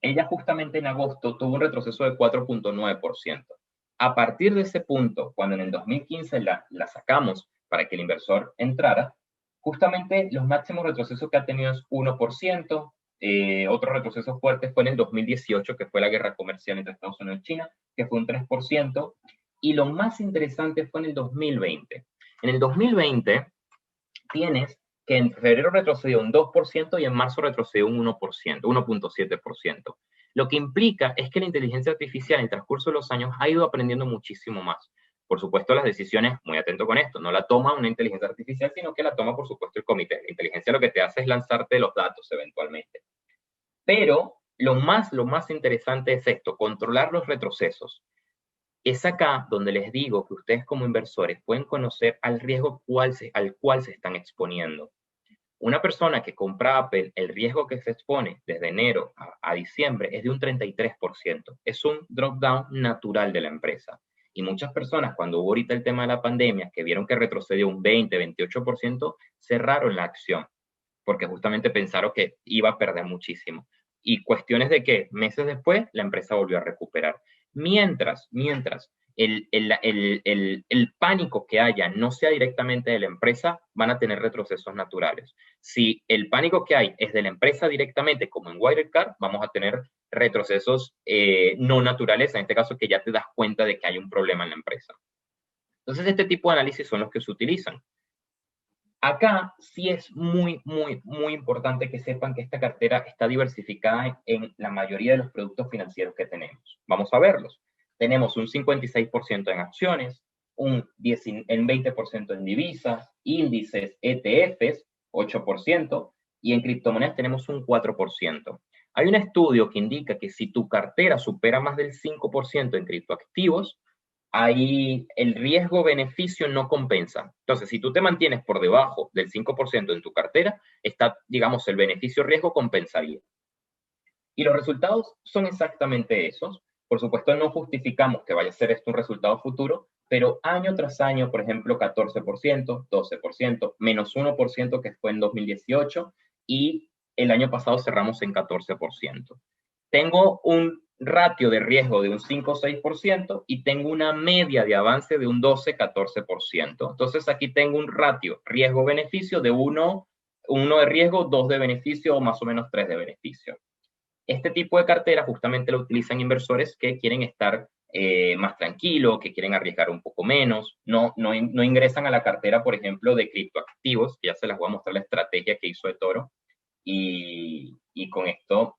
ella justamente en agosto tuvo un retroceso de 4.9%. A partir de ese punto, cuando en el 2015 la sacamos para que el inversor entrara, justamente los máximos retrocesos que ha tenido es 1%. Otro retroceso fuerte fue en el 2018, que fue la guerra comercial entre Estados Unidos y China, que fue un 3%. Y lo más interesante fue en el 2020. En el 2020 tienes que en febrero retrocedió un 2% y en marzo retrocedió un 1%, 1.7%. Lo que implica es que la inteligencia artificial en el transcurso de los años ha ido aprendiendo muchísimo más. Por supuesto, las decisiones, muy atento con esto, no la toma una inteligencia artificial, sino que la toma, por supuesto, el comité. La inteligencia lo que te hace es lanzarte los datos eventualmente. Pero lo más interesante es esto, controlar los retrocesos. Es acá donde les digo que ustedes como inversores pueden conocer al riesgo al cual se están exponiendo. Una persona que compra Apple, el riesgo que se expone desde enero a diciembre es de un 33%. Es un drop-down natural de la empresa. Y muchas personas, cuando hubo ahorita el tema de la pandemia, que vieron que retrocedió un 20, 28%, cerraron la acción, porque justamente pensaron que iba a perder muchísimo. Y cuestiones de que meses después la empresa volvió a recuperar. Mientras el pánico que haya no sea directamente de la empresa, van a tener retrocesos naturales. Si el pánico que hay es de la empresa directamente, como en Wirecard, vamos a tener retrocesos no naturales, en este caso que ya te das cuenta de que hay un problema en la empresa. Entonces, este tipo de análisis son los que se utilizan. Acá sí es muy importante que sepan que esta cartera está diversificada en la mayoría de los productos financieros que tenemos. Vamos a verlos. Tenemos un 56% en acciones, un 20% en divisas, índices, ETFs, 8%, y en criptomonedas tenemos un 4%. Hay un estudio que indica que si tu cartera supera más del 5% en criptoactivos, ahí el riesgo-beneficio no compensa. Entonces, si tú te mantienes por debajo del 5% en tu cartera, está, digamos, el beneficio-riesgo compensaría. Y los resultados son exactamente esos. Por supuesto, no justificamos que vaya a ser esto un resultado futuro, pero año tras año, por ejemplo, 14%, 12%, menos 1% que fue en 2018, y el año pasado cerramos en 14%. Tengo un ratio de riesgo de un 5 o 6% y tengo una media de avance de un 12-14%. Entonces aquí tengo un ratio riesgo-beneficio de 1 de riesgo, 2 de beneficio o más o menos 3 de beneficio. Este tipo de cartera justamente lo utilizan inversores que quieren estar más tranquilos, que quieren arriesgar un poco menos, no ingresan a la cartera, por ejemplo, de criptoactivos, que ya se las voy a mostrar la estrategia que hizo eToro, y con esto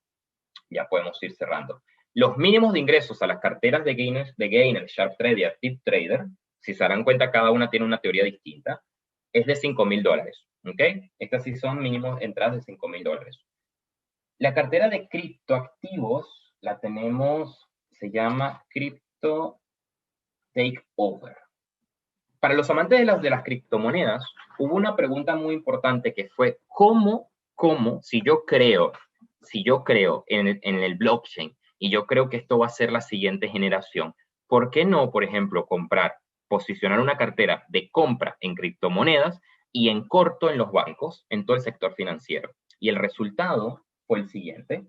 ya podemos ir cerrando. Los mínimos de ingresos a las carteras de Gainer, Sharp Trader y Active Trader, si se darán cuenta, cada una tiene una teoría distinta, es de $5,000, ¿ok? Estas sí son mínimos entradas de $5,000. La cartera de criptoactivos la tenemos, se llama Crypto Takeover. Para los amantes de las criptomonedas, hubo una pregunta muy importante que fue, ¿cómo si yo creo en el blockchain y yo creo que esto va a ser la siguiente generación, ¿por qué no, por ejemplo, posicionar una cartera de compra en criptomonedas y en corto en los bancos, en todo el sector financiero? Y el resultado fue el siguiente.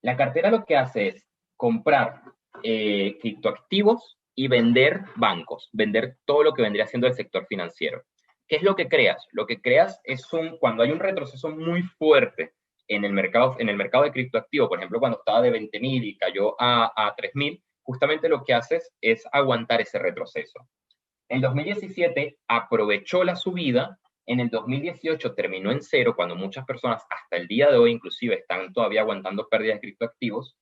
La cartera lo que hace es comprar criptoactivos y vender bancos, vender todo lo que vendría siendo el sector financiero. ¿Qué es lo que creas? Lo que creas es cuando hay un retroceso muy fuerte en el mercado de criptoactivos, por ejemplo, cuando estaba de 20,000 y cayó a 3,000, justamente lo que haces es aguantar ese retroceso. En 2017 aprovechó la subida, en el 2018 terminó en cero, cuando muchas personas hasta el día de hoy inclusive están todavía aguantando pérdidas de criptoactivos,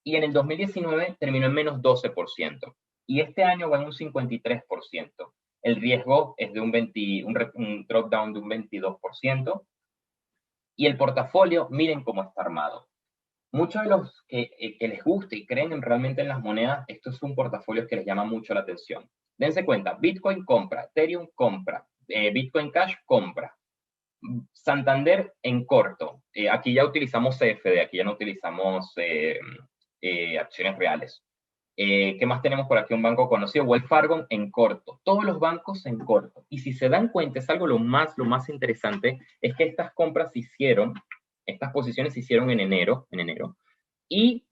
y en el 2019 terminó en menos 12%, y este año va en un 53%. El riesgo es de un drop down de un 22%, y el portafolio, miren cómo está armado. Muchos de los que les gusta y creen realmente en las monedas, estos son portafolios que les llama mucho la atención. Dense cuenta, Bitcoin compra, Ethereum compra, Bitcoin Cash compra, Santander en corto. Aquí ya utilizamos CFD, aquí ya no utilizamos acciones reales. ¿Qué más tenemos por aquí? Un banco conocido, Wells Fargo en corto. Todos los bancos en corto. Y si se dan cuenta, es algo lo más interesante, es que estas posiciones se hicieron en enero, y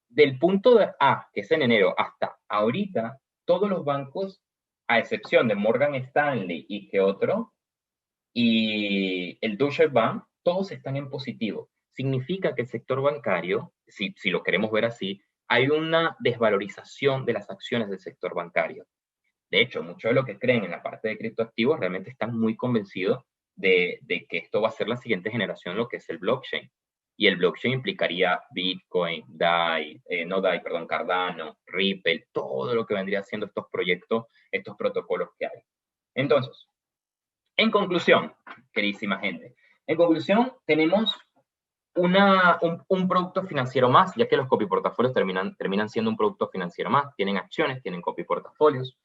del punto de A, que es en enero, hasta ahorita, todos los bancos, a excepción de Morgan Stanley y que otro, y el Deutsche Bank, todos están en positivo. Significa que el sector bancario, si lo queremos ver así, hay una desvalorización de las acciones del sector bancario. De hecho, muchos de los que creen en la parte de criptoactivos realmente están muy convencidos de que esto va a ser la siguiente generación, lo que es el blockchain. Y el blockchain implicaría Bitcoin, Cardano, Ripple, todo lo que vendría siendo estos proyectos, estos protocolos que hay. Entonces, en conclusión, queridísima gente, tenemos un producto financiero más, ya que los copyportafolios terminan siendo un producto financiero más. Tienen acciones, tienen copyportafolios,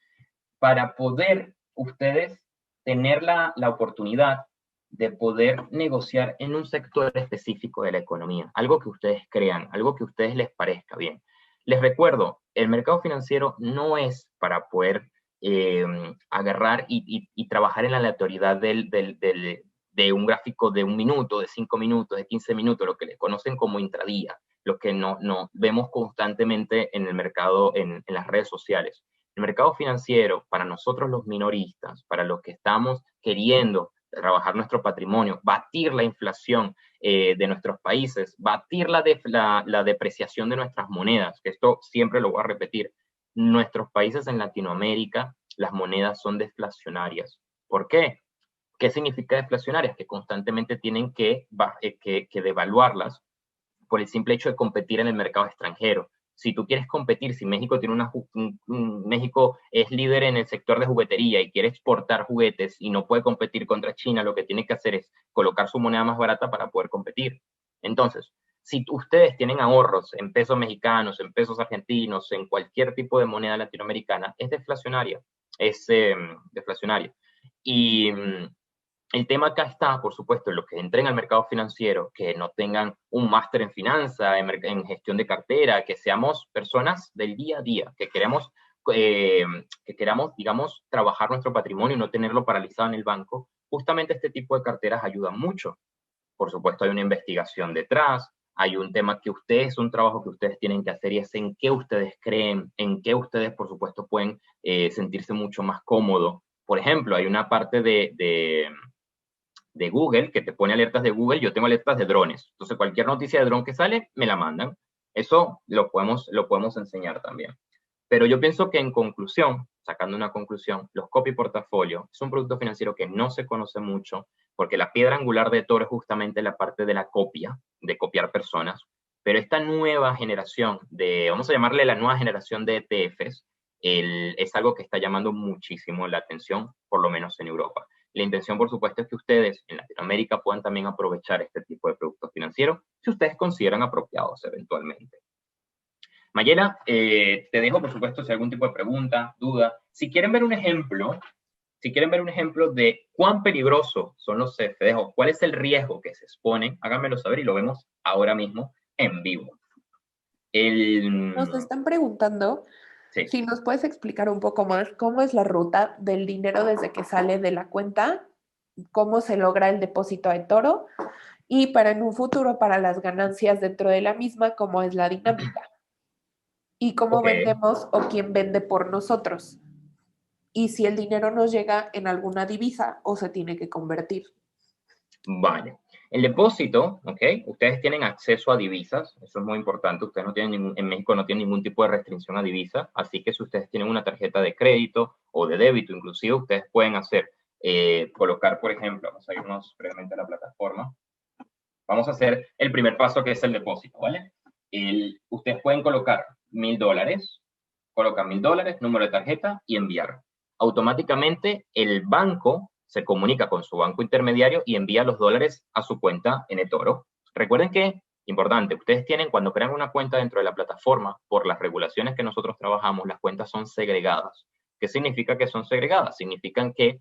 para poder ustedes tener la oportunidad de poder negociar en un sector específico de la economía, algo que ustedes crean, algo que a ustedes les parezca bien. Les recuerdo, el mercado financiero no es para poder agarrar y trabajar en la aleatoriedad de un gráfico de 1 minuto, de 5 minutos, de 15 minutos, lo que le conocen como intradía, lo que no vemos constantemente en el mercado, en las redes sociales. El mercado financiero, para nosotros los minoristas, para los que estamos queriendo trabajar nuestro patrimonio, batir la inflación de nuestros países, batir la depreciación de nuestras monedas, que esto siempre lo voy a repetir, nuestros países en Latinoamérica, las monedas son deflacionarias. ¿Por qué? ¿Qué significa deflacionarias? Que constantemente tienen que devaluarlas por el simple hecho de competir en el mercado extranjero. Si tú quieres competir, si México México es líder en el sector de juguetería y quiere exportar juguetes y no puede competir contra China, lo que tiene que hacer es colocar su moneda más barata para poder competir. Entonces, si ustedes tienen ahorros en pesos mexicanos, en pesos argentinos, en cualquier tipo de moneda latinoamericana, es deflacionaria. Y el tema acá está, por supuesto, en los que entren al mercado financiero, que no tengan un máster en finanzas, en gestión de cartera, que seamos personas del día a día, que queremos que queramos, digamos, trabajar nuestro patrimonio y no tenerlo paralizado en el banco, justamente este tipo de carteras ayuda mucho. Por supuesto, hay una investigación detrás, hay un tema que ustedes, es un trabajo que ustedes tienen que hacer y es en qué ustedes creen, en qué ustedes, por supuesto, pueden sentirse mucho más cómodos. Por ejemplo, hay una parte de Google que te pone alertas de Google, yo tengo alertas de drones. Entonces, cualquier noticia de dron que sale, me la mandan. Eso lo podemos enseñar también. Pero yo pienso que en conclusión, sacando una conclusión, los copy portafolio es un producto financiero que no se conoce mucho, porque la piedra angular de Toro es justamente la parte de la copia, de copiar personas. Pero esta nueva generación vamos a llamarle la nueva generación de ETFs, es algo que está llamando muchísimo la atención, por lo menos en Europa. La intención, por supuesto, es que ustedes en Latinoamérica puedan también aprovechar este tipo de productos financieros si ustedes consideran apropiados eventualmente. Mayela, te dejo, por supuesto, si hay algún tipo de pregunta, duda. Si quieren ver un ejemplo de cuán peligrosos son los CFDs o cuál es el riesgo que se exponen, háganmelo saber y lo vemos ahora mismo en vivo. Nos están preguntando Sí. si nos puedes explicar un poco más cómo es la ruta del dinero desde que sale de la cuenta, cómo se logra el depósito a eToro y para en un futuro para las ganancias dentro de la misma, cómo es la dinámica y cómo vendemos o quién vende por nosotros y si el dinero nos llega en alguna divisa o se tiene que convertir. Vale. El depósito, ¿ok? Ustedes tienen acceso a divisas, eso es muy importante. Ustedes no tienen en México no tienen ningún tipo de restricción a divisas, así que si ustedes tienen una tarjeta de crédito o de débito, inclusive, ustedes pueden hacer, colocar, por ejemplo, vamos a irnos brevemente a la plataforma. Vamos a hacer el primer paso que es el depósito, ¿vale? Ustedes pueden colocar $1,000, colocan $1,000, número de tarjeta y enviar. Automáticamente el banco se comunica con su banco intermediario y envía los dólares a su cuenta en eToro. Recuerden que, importante, ustedes tienen, cuando crean una cuenta dentro de la plataforma, por las regulaciones que nosotros trabajamos, las cuentas son segregadas. ¿Qué significa que son segregadas? Significan que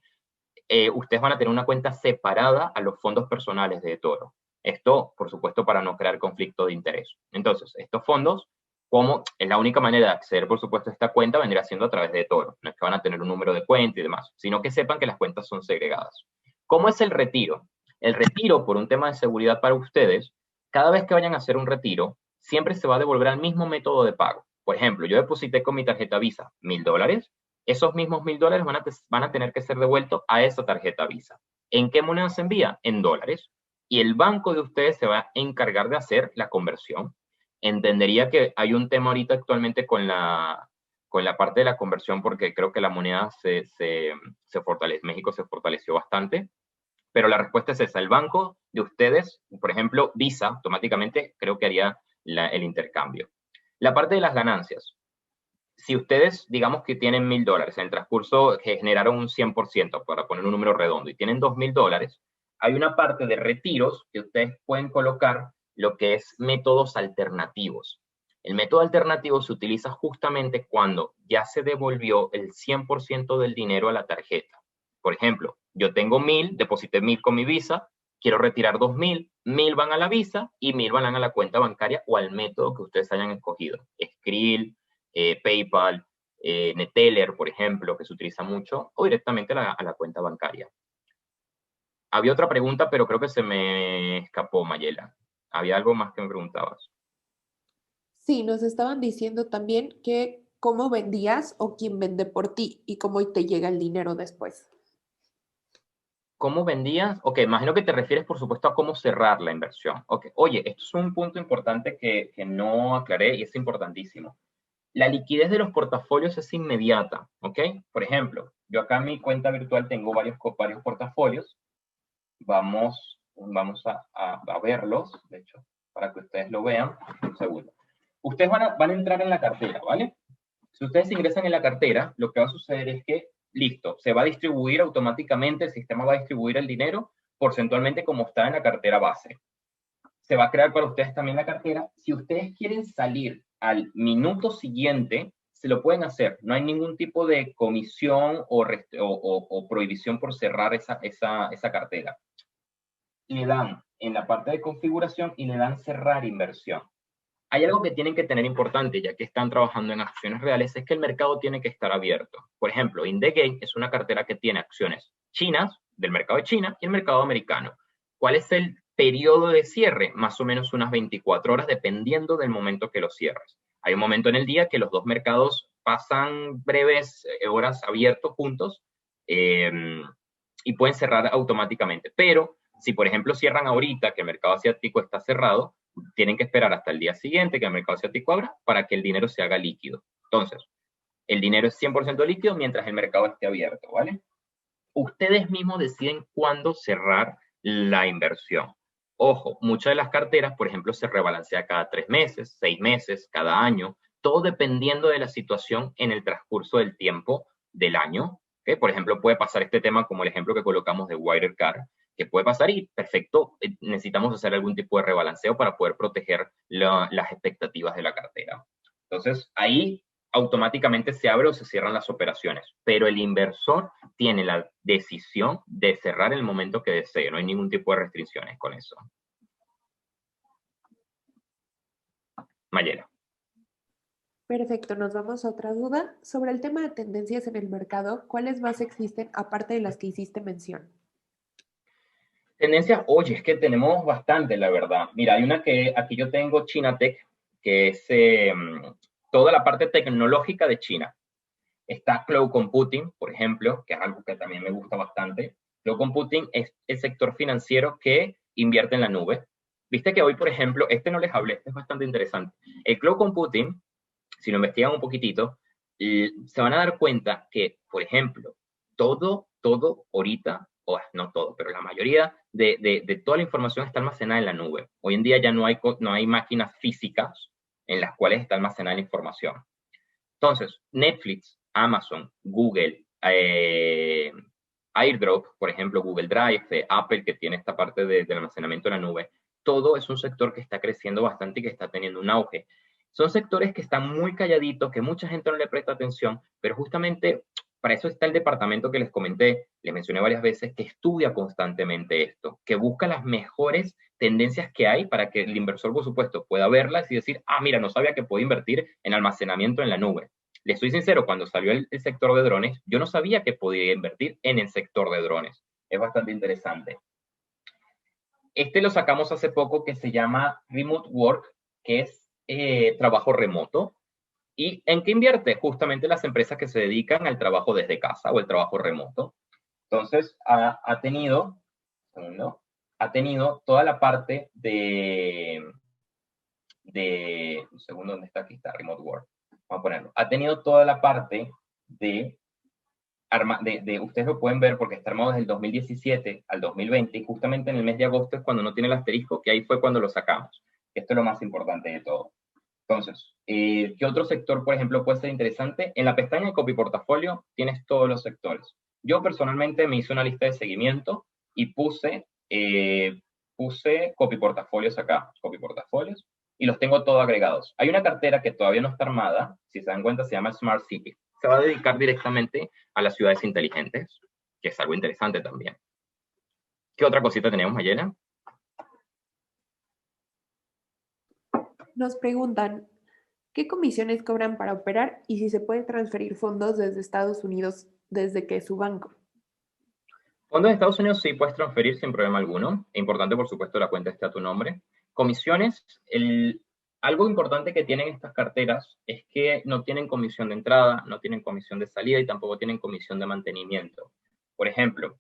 ustedes van a tener una cuenta separada a los fondos personales de eToro. Esto, por supuesto, para no crear conflicto de interés. Entonces, estos fondos, como es la única manera de acceder, por supuesto, a esta cuenta, vendría siendo a través de eToro. No es que van a tener un número de cuenta y demás, sino que sepan que las cuentas son segregadas. ¿Cómo es el retiro? El retiro, por un tema de seguridad para ustedes, cada vez que vayan a hacer un retiro, siempre se va a devolver al mismo método de pago. Por ejemplo, yo deposité con mi tarjeta Visa $1,000, esos mismos $1,000 van a tener que ser devueltos a esa tarjeta Visa. ¿En qué moneda se envía? En dólares. Y el banco de ustedes se va a encargar de hacer la conversión. Entendería que hay un tema ahorita actualmente con la parte de la conversión, porque creo que la moneda se fortalece, México se fortaleció bastante, pero la respuesta es esa. El banco de ustedes, por ejemplo, Visa, automáticamente creo que haría el intercambio. La parte de las ganancias. Si ustedes, digamos que tienen $1,000, en el transcurso generaron un 100%, para poner un número redondo, y tienen $2,000, hay una parte de retiros que ustedes pueden colocar lo que es métodos alternativos. El método alternativo se utiliza justamente cuando ya se devolvió el 100% del dinero a la tarjeta. Por ejemplo, yo tengo 1,000, deposité 1,000 con mi Visa, quiero retirar 2,000, 1,000 van a la Visa y 1,000 van a la cuenta bancaria o al método que ustedes hayan escogido. Skrill, PayPal, Neteller, por ejemplo, que se utiliza mucho, o directamente a la cuenta bancaria. Había otra pregunta, pero creo que se me escapó, Mayela. ¿Había algo más que me preguntabas? Sí, nos estaban diciendo también que cómo vendías o quién vende por ti y cómo te llega el dinero después. ¿Cómo vendías? Ok, imagino que te refieres, por supuesto, a cómo cerrar la inversión. Ok, oye, esto es un punto importante que no aclaré y es importantísimo. La liquidez de los portafolios es inmediata, ¿ok? Por ejemplo, yo acá en mi cuenta virtual tengo varios portafolios. Vamos a verlos, de hecho, para que ustedes lo vean. Un segundo. Ustedes van a entrar en la cartera, ¿vale? Si ustedes ingresan en la cartera, lo que va a suceder es que, listo, se va a distribuir automáticamente, el sistema va a distribuir el dinero porcentualmente como está en la cartera base. Se va a crear para ustedes también la cartera. Si ustedes quieren salir al minuto siguiente, se lo pueden hacer. No hay ningún tipo de comisión o prohibición por cerrar esa cartera. Le dan en la parte de configuración y le dan cerrar inversión. hay algo que tienen que tener importante, ya que están trabajando en acciones reales, es que el mercado tiene que estar abierto. Por ejemplo, Indegate es una cartera que tiene acciones chinas, del mercado de China, y el mercado americano. ¿Cuál es el periodo de cierre? Más o menos unas 24 horas, dependiendo del momento que lo cierres. Hay un momento en el día que los dos mercados pasan breves horas abiertos juntos y pueden cerrar automáticamente. Pero si, por ejemplo, cierran ahorita que el mercado asiático está cerrado, tienen que esperar hasta el día siguiente que el mercado asiático abra para que el dinero se haga líquido. Entonces, el dinero es 100% líquido mientras el mercado esté abierto, ¿vale? Ustedes mismos deciden cuándo cerrar la inversión. Ojo, muchas de las carteras, por ejemplo, se rebalancea cada 3 meses, 6 meses, cada año, todo dependiendo de la situación en el transcurso del tiempo del año. ¿Okay? Por ejemplo, puede pasar este tema como el ejemplo que colocamos de Wirecard, que puede pasar y perfecto, necesitamos hacer algún tipo de rebalanceo para poder proteger las expectativas de la cartera. Entonces, ahí automáticamente se abre o se cierran las operaciones, pero el inversor tiene la decisión de cerrar el momento que desee, no hay ningún tipo de restricciones con eso. Mayela. Perfecto, nos vamos a otra duda. Sobre el tema de tendencias en el mercado, ¿cuáles más existen aparte de las que hiciste mención? Tendencias, oye, es que tenemos bastante, la verdad. Mira, hay una que aquí yo tengo China Tech, que es toda la parte tecnológica de China. Está Cloud Computing, por ejemplo, que es algo que también me gusta bastante. Cloud Computing es el sector financiero que invierte en la nube. Viste que hoy, por ejemplo, este no les hablé, este es bastante interesante. El Cloud Computing, si lo investigan un poquitito, se van a dar cuenta que, por ejemplo, todo ahorita, o no todo, pero la mayoría de toda la información está almacenada en la nube. Hoy en día ya no hay máquinas físicas en las cuales está almacenada la información. Entonces, Netflix, Amazon, Google, AirDrop, por ejemplo, Google Drive, Apple, que tiene esta parte del almacenamiento en la nube, todo es un sector que está creciendo bastante y que está teniendo un auge. Son sectores que están muy calladitos, que mucha gente no le presta atención, pero justamente para eso está el departamento que les comenté, les mencioné varias veces, que estudia constantemente esto, que busca las mejores tendencias que hay para que el inversor, por supuesto, pueda verlas y decir, ah, mira, no sabía que podía invertir en almacenamiento en la nube. Les soy sincero, cuando salió el sector de drones, yo no sabía que podía invertir en el sector de drones. Es bastante interesante. Este lo sacamos hace poco que se llama Remote Work, que es trabajo remoto. ¿Y en qué invierte? Justamente las empresas que se dedican al trabajo desde casa o el trabajo remoto. Entonces, ha tenido toda la parte un segundo, ¿dónde está? Aquí está, Remote Work. Vamos a ponerlo. Ha tenido toda la parte ustedes lo pueden ver porque está armado desde el 2017 al 2020 y justamente en el mes de agosto es cuando no tiene el asterisco, que ahí fue cuando lo sacamos. Esto es lo más importante de todo. Entonces, ¿qué otro sector, por ejemplo, puede ser interesante? En la pestaña de Copy Portafolio tienes todos los sectores. Yo personalmente me hice una lista de seguimiento y puse Copy Portafolios acá, Copy Portafolios, y los tengo todos agregados. Hay una cartera que todavía no está armada, si se dan cuenta se llama Smart City. Se va a dedicar directamente a las ciudades inteligentes, que es algo interesante también. ¿Qué otra cosita tenemos, Mayela? Nos preguntan, ¿qué comisiones cobran para operar y si se puede transferir fondos desde Estados Unidos desde que es su banco? Fondos de Estados Unidos sí puedes transferir sin problema alguno. Es importante, por supuesto, la cuenta esté a tu nombre. Comisiones, algo importante que tienen estas carteras es que no tienen comisión de entrada, no tienen comisión de salida y tampoco tienen comisión de mantenimiento. Por ejemplo,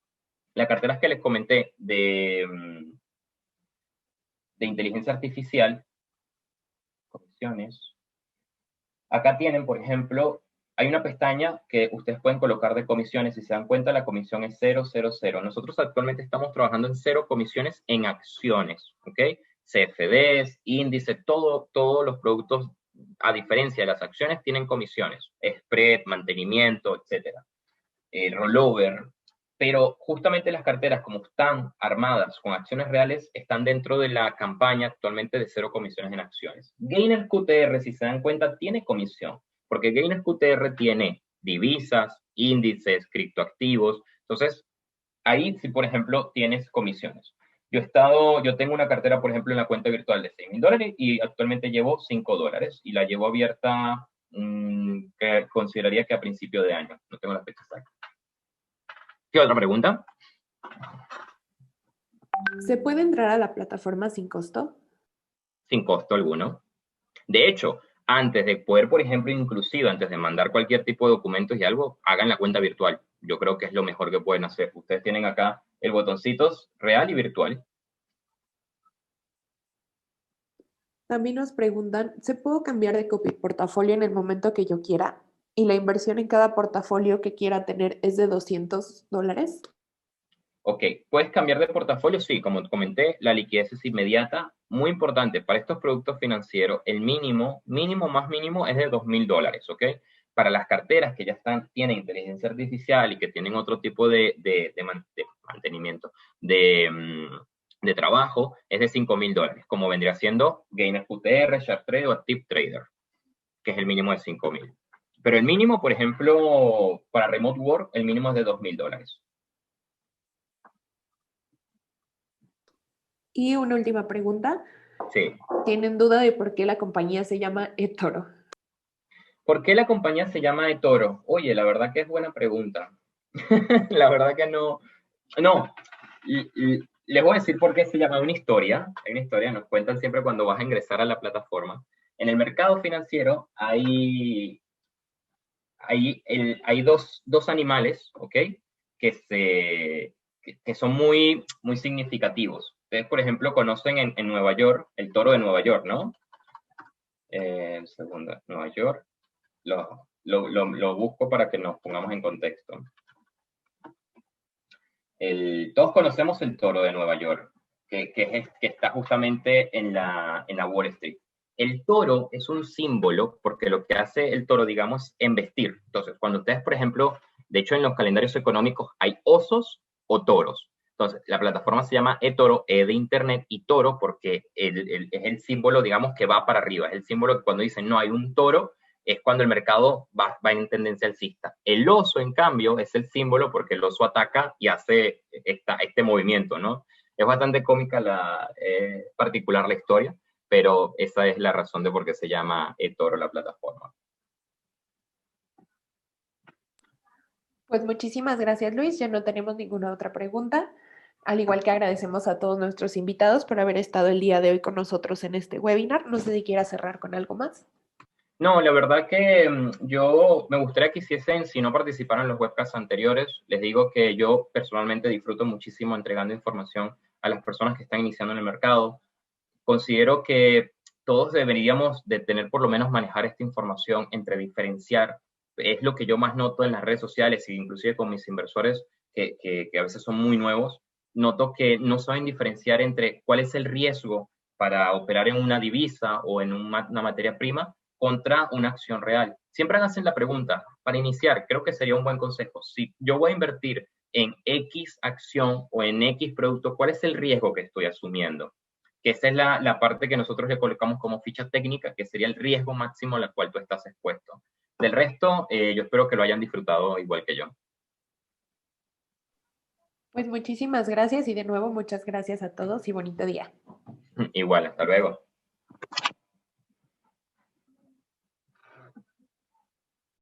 las carteras que les comenté de inteligencia artificial, comisiones, acá tienen, por ejemplo, hay una pestaña que ustedes pueden colocar de comisiones. Si se dan cuenta, la comisión es 000. Nosotros actualmente estamos trabajando en 0 comisiones en acciones, ¿ok? CFDs, índices, todos los productos, a diferencia de las acciones, tienen comisiones. Spread, mantenimiento, etcétera. Rollover. Pero justamente las carteras, como están armadas con acciones reales, están dentro de la campaña actualmente de 0 comisiones en acciones. Gainer QTR, si se dan cuenta, tiene comisión, porque Gainer QTR tiene divisas, índices, criptoactivos. Entonces, ahí sí, por ejemplo, tienes comisiones. Yo tengo una cartera, por ejemplo, en la cuenta virtual de $6,000 y actualmente llevo $5 y la llevo abierta, que consideraría que a principio de año. No tengo la fecha exacta. ¿Qué otra pregunta? ¿Se puede entrar a la plataforma sin costo? Sin costo alguno. De hecho, antes de poder, por ejemplo, inclusive antes de mandar cualquier tipo de documentos y algo, hagan la cuenta virtual. Yo creo que es lo mejor que pueden hacer. Ustedes tienen acá el botoncitos real y virtual. También nos preguntan, ¿se puede cambiar de portafolio en el momento que yo quiera? ¿Y la inversión en cada portafolio que quiera tener es de $200? Ok, ¿puedes cambiar de portafolio? Sí, como comenté, la liquidez es inmediata. Muy importante, para estos productos financieros, el mínimo más mínimo es de $2,000, ¿ok? Para las carteras que ya tienen inteligencia artificial y que tienen otro tipo de mantenimiento, de trabajo, es de $5,000, como vendría siendo Gainer QTR, SharpTrade o Active Trader, que es el mínimo de 5,000. Pero el mínimo, por ejemplo, para Remote Work, el mínimo es de $2,000. Y una última pregunta. Sí. ¿Tienen duda de por qué la compañía se llama eToro? ¿Por qué la compañía se llama eToro? Oye, la verdad que es buena pregunta. La verdad que no. No, les voy a decir por qué se llama. Hay una historia, nos cuentan siempre cuando vas a ingresar a la plataforma. En el mercado financiero hay dos animales, ¿ok? Que son muy, muy significativos. Ustedes, por ejemplo, conocen en Nueva York el toro de Nueva York, ¿no? Segundo, Nueva York. Lo busco para que nos pongamos en contexto. Todos conocemos el toro de Nueva York, que está justamente en la Wall Street. El toro es un símbolo porque lo que hace el toro, digamos, es embestir. Entonces, cuando ustedes, por ejemplo, de hecho en los calendarios económicos hay osos o toros. Entonces, la plataforma se llama eToro, E de Internet, y toro porque es el símbolo, digamos, que va para arriba. Es el símbolo que cuando dicen no hay un toro, es cuando el mercado va en tendencia alcista. El oso, en cambio, es el símbolo porque el oso ataca y hace este movimiento, ¿no? Es bastante cómica, particular la historia, pero esa es la razón de por qué se llama eToro la plataforma. Pues muchísimas gracias, Luis. Ya no tenemos ninguna otra pregunta. Al igual que agradecemos a todos nuestros invitados por haber estado el día de hoy con nosotros en este webinar. No sé si quiera cerrar con algo más. No, la verdad que yo me gustaría que hiciesen, si no participaron en los webcasts anteriores, les digo que yo personalmente disfruto muchísimo entregando información a las personas que están iniciando en el mercado. Considero que todos deberíamos de tener por lo menos manejar esta información entre diferenciar. Es lo que yo más noto en las redes sociales e inclusive con mis inversores que a veces son muy nuevos. Noto que no saben diferenciar entre cuál es el riesgo para operar en una divisa o en una materia prima contra una acción real. Siempre hacen la pregunta, para iniciar, creo que sería un buen consejo. Si yo voy a invertir en X acción o en X producto, ¿cuál es el riesgo que estoy asumiendo? Que esa es la parte que nosotros le colocamos como ficha técnica, que sería el riesgo máximo al cual tú estás expuesto. Del resto, yo espero que lo hayan disfrutado igual que yo. Pues muchísimas gracias y de nuevo muchas gracias a todos y bonito día. Igual, hasta luego.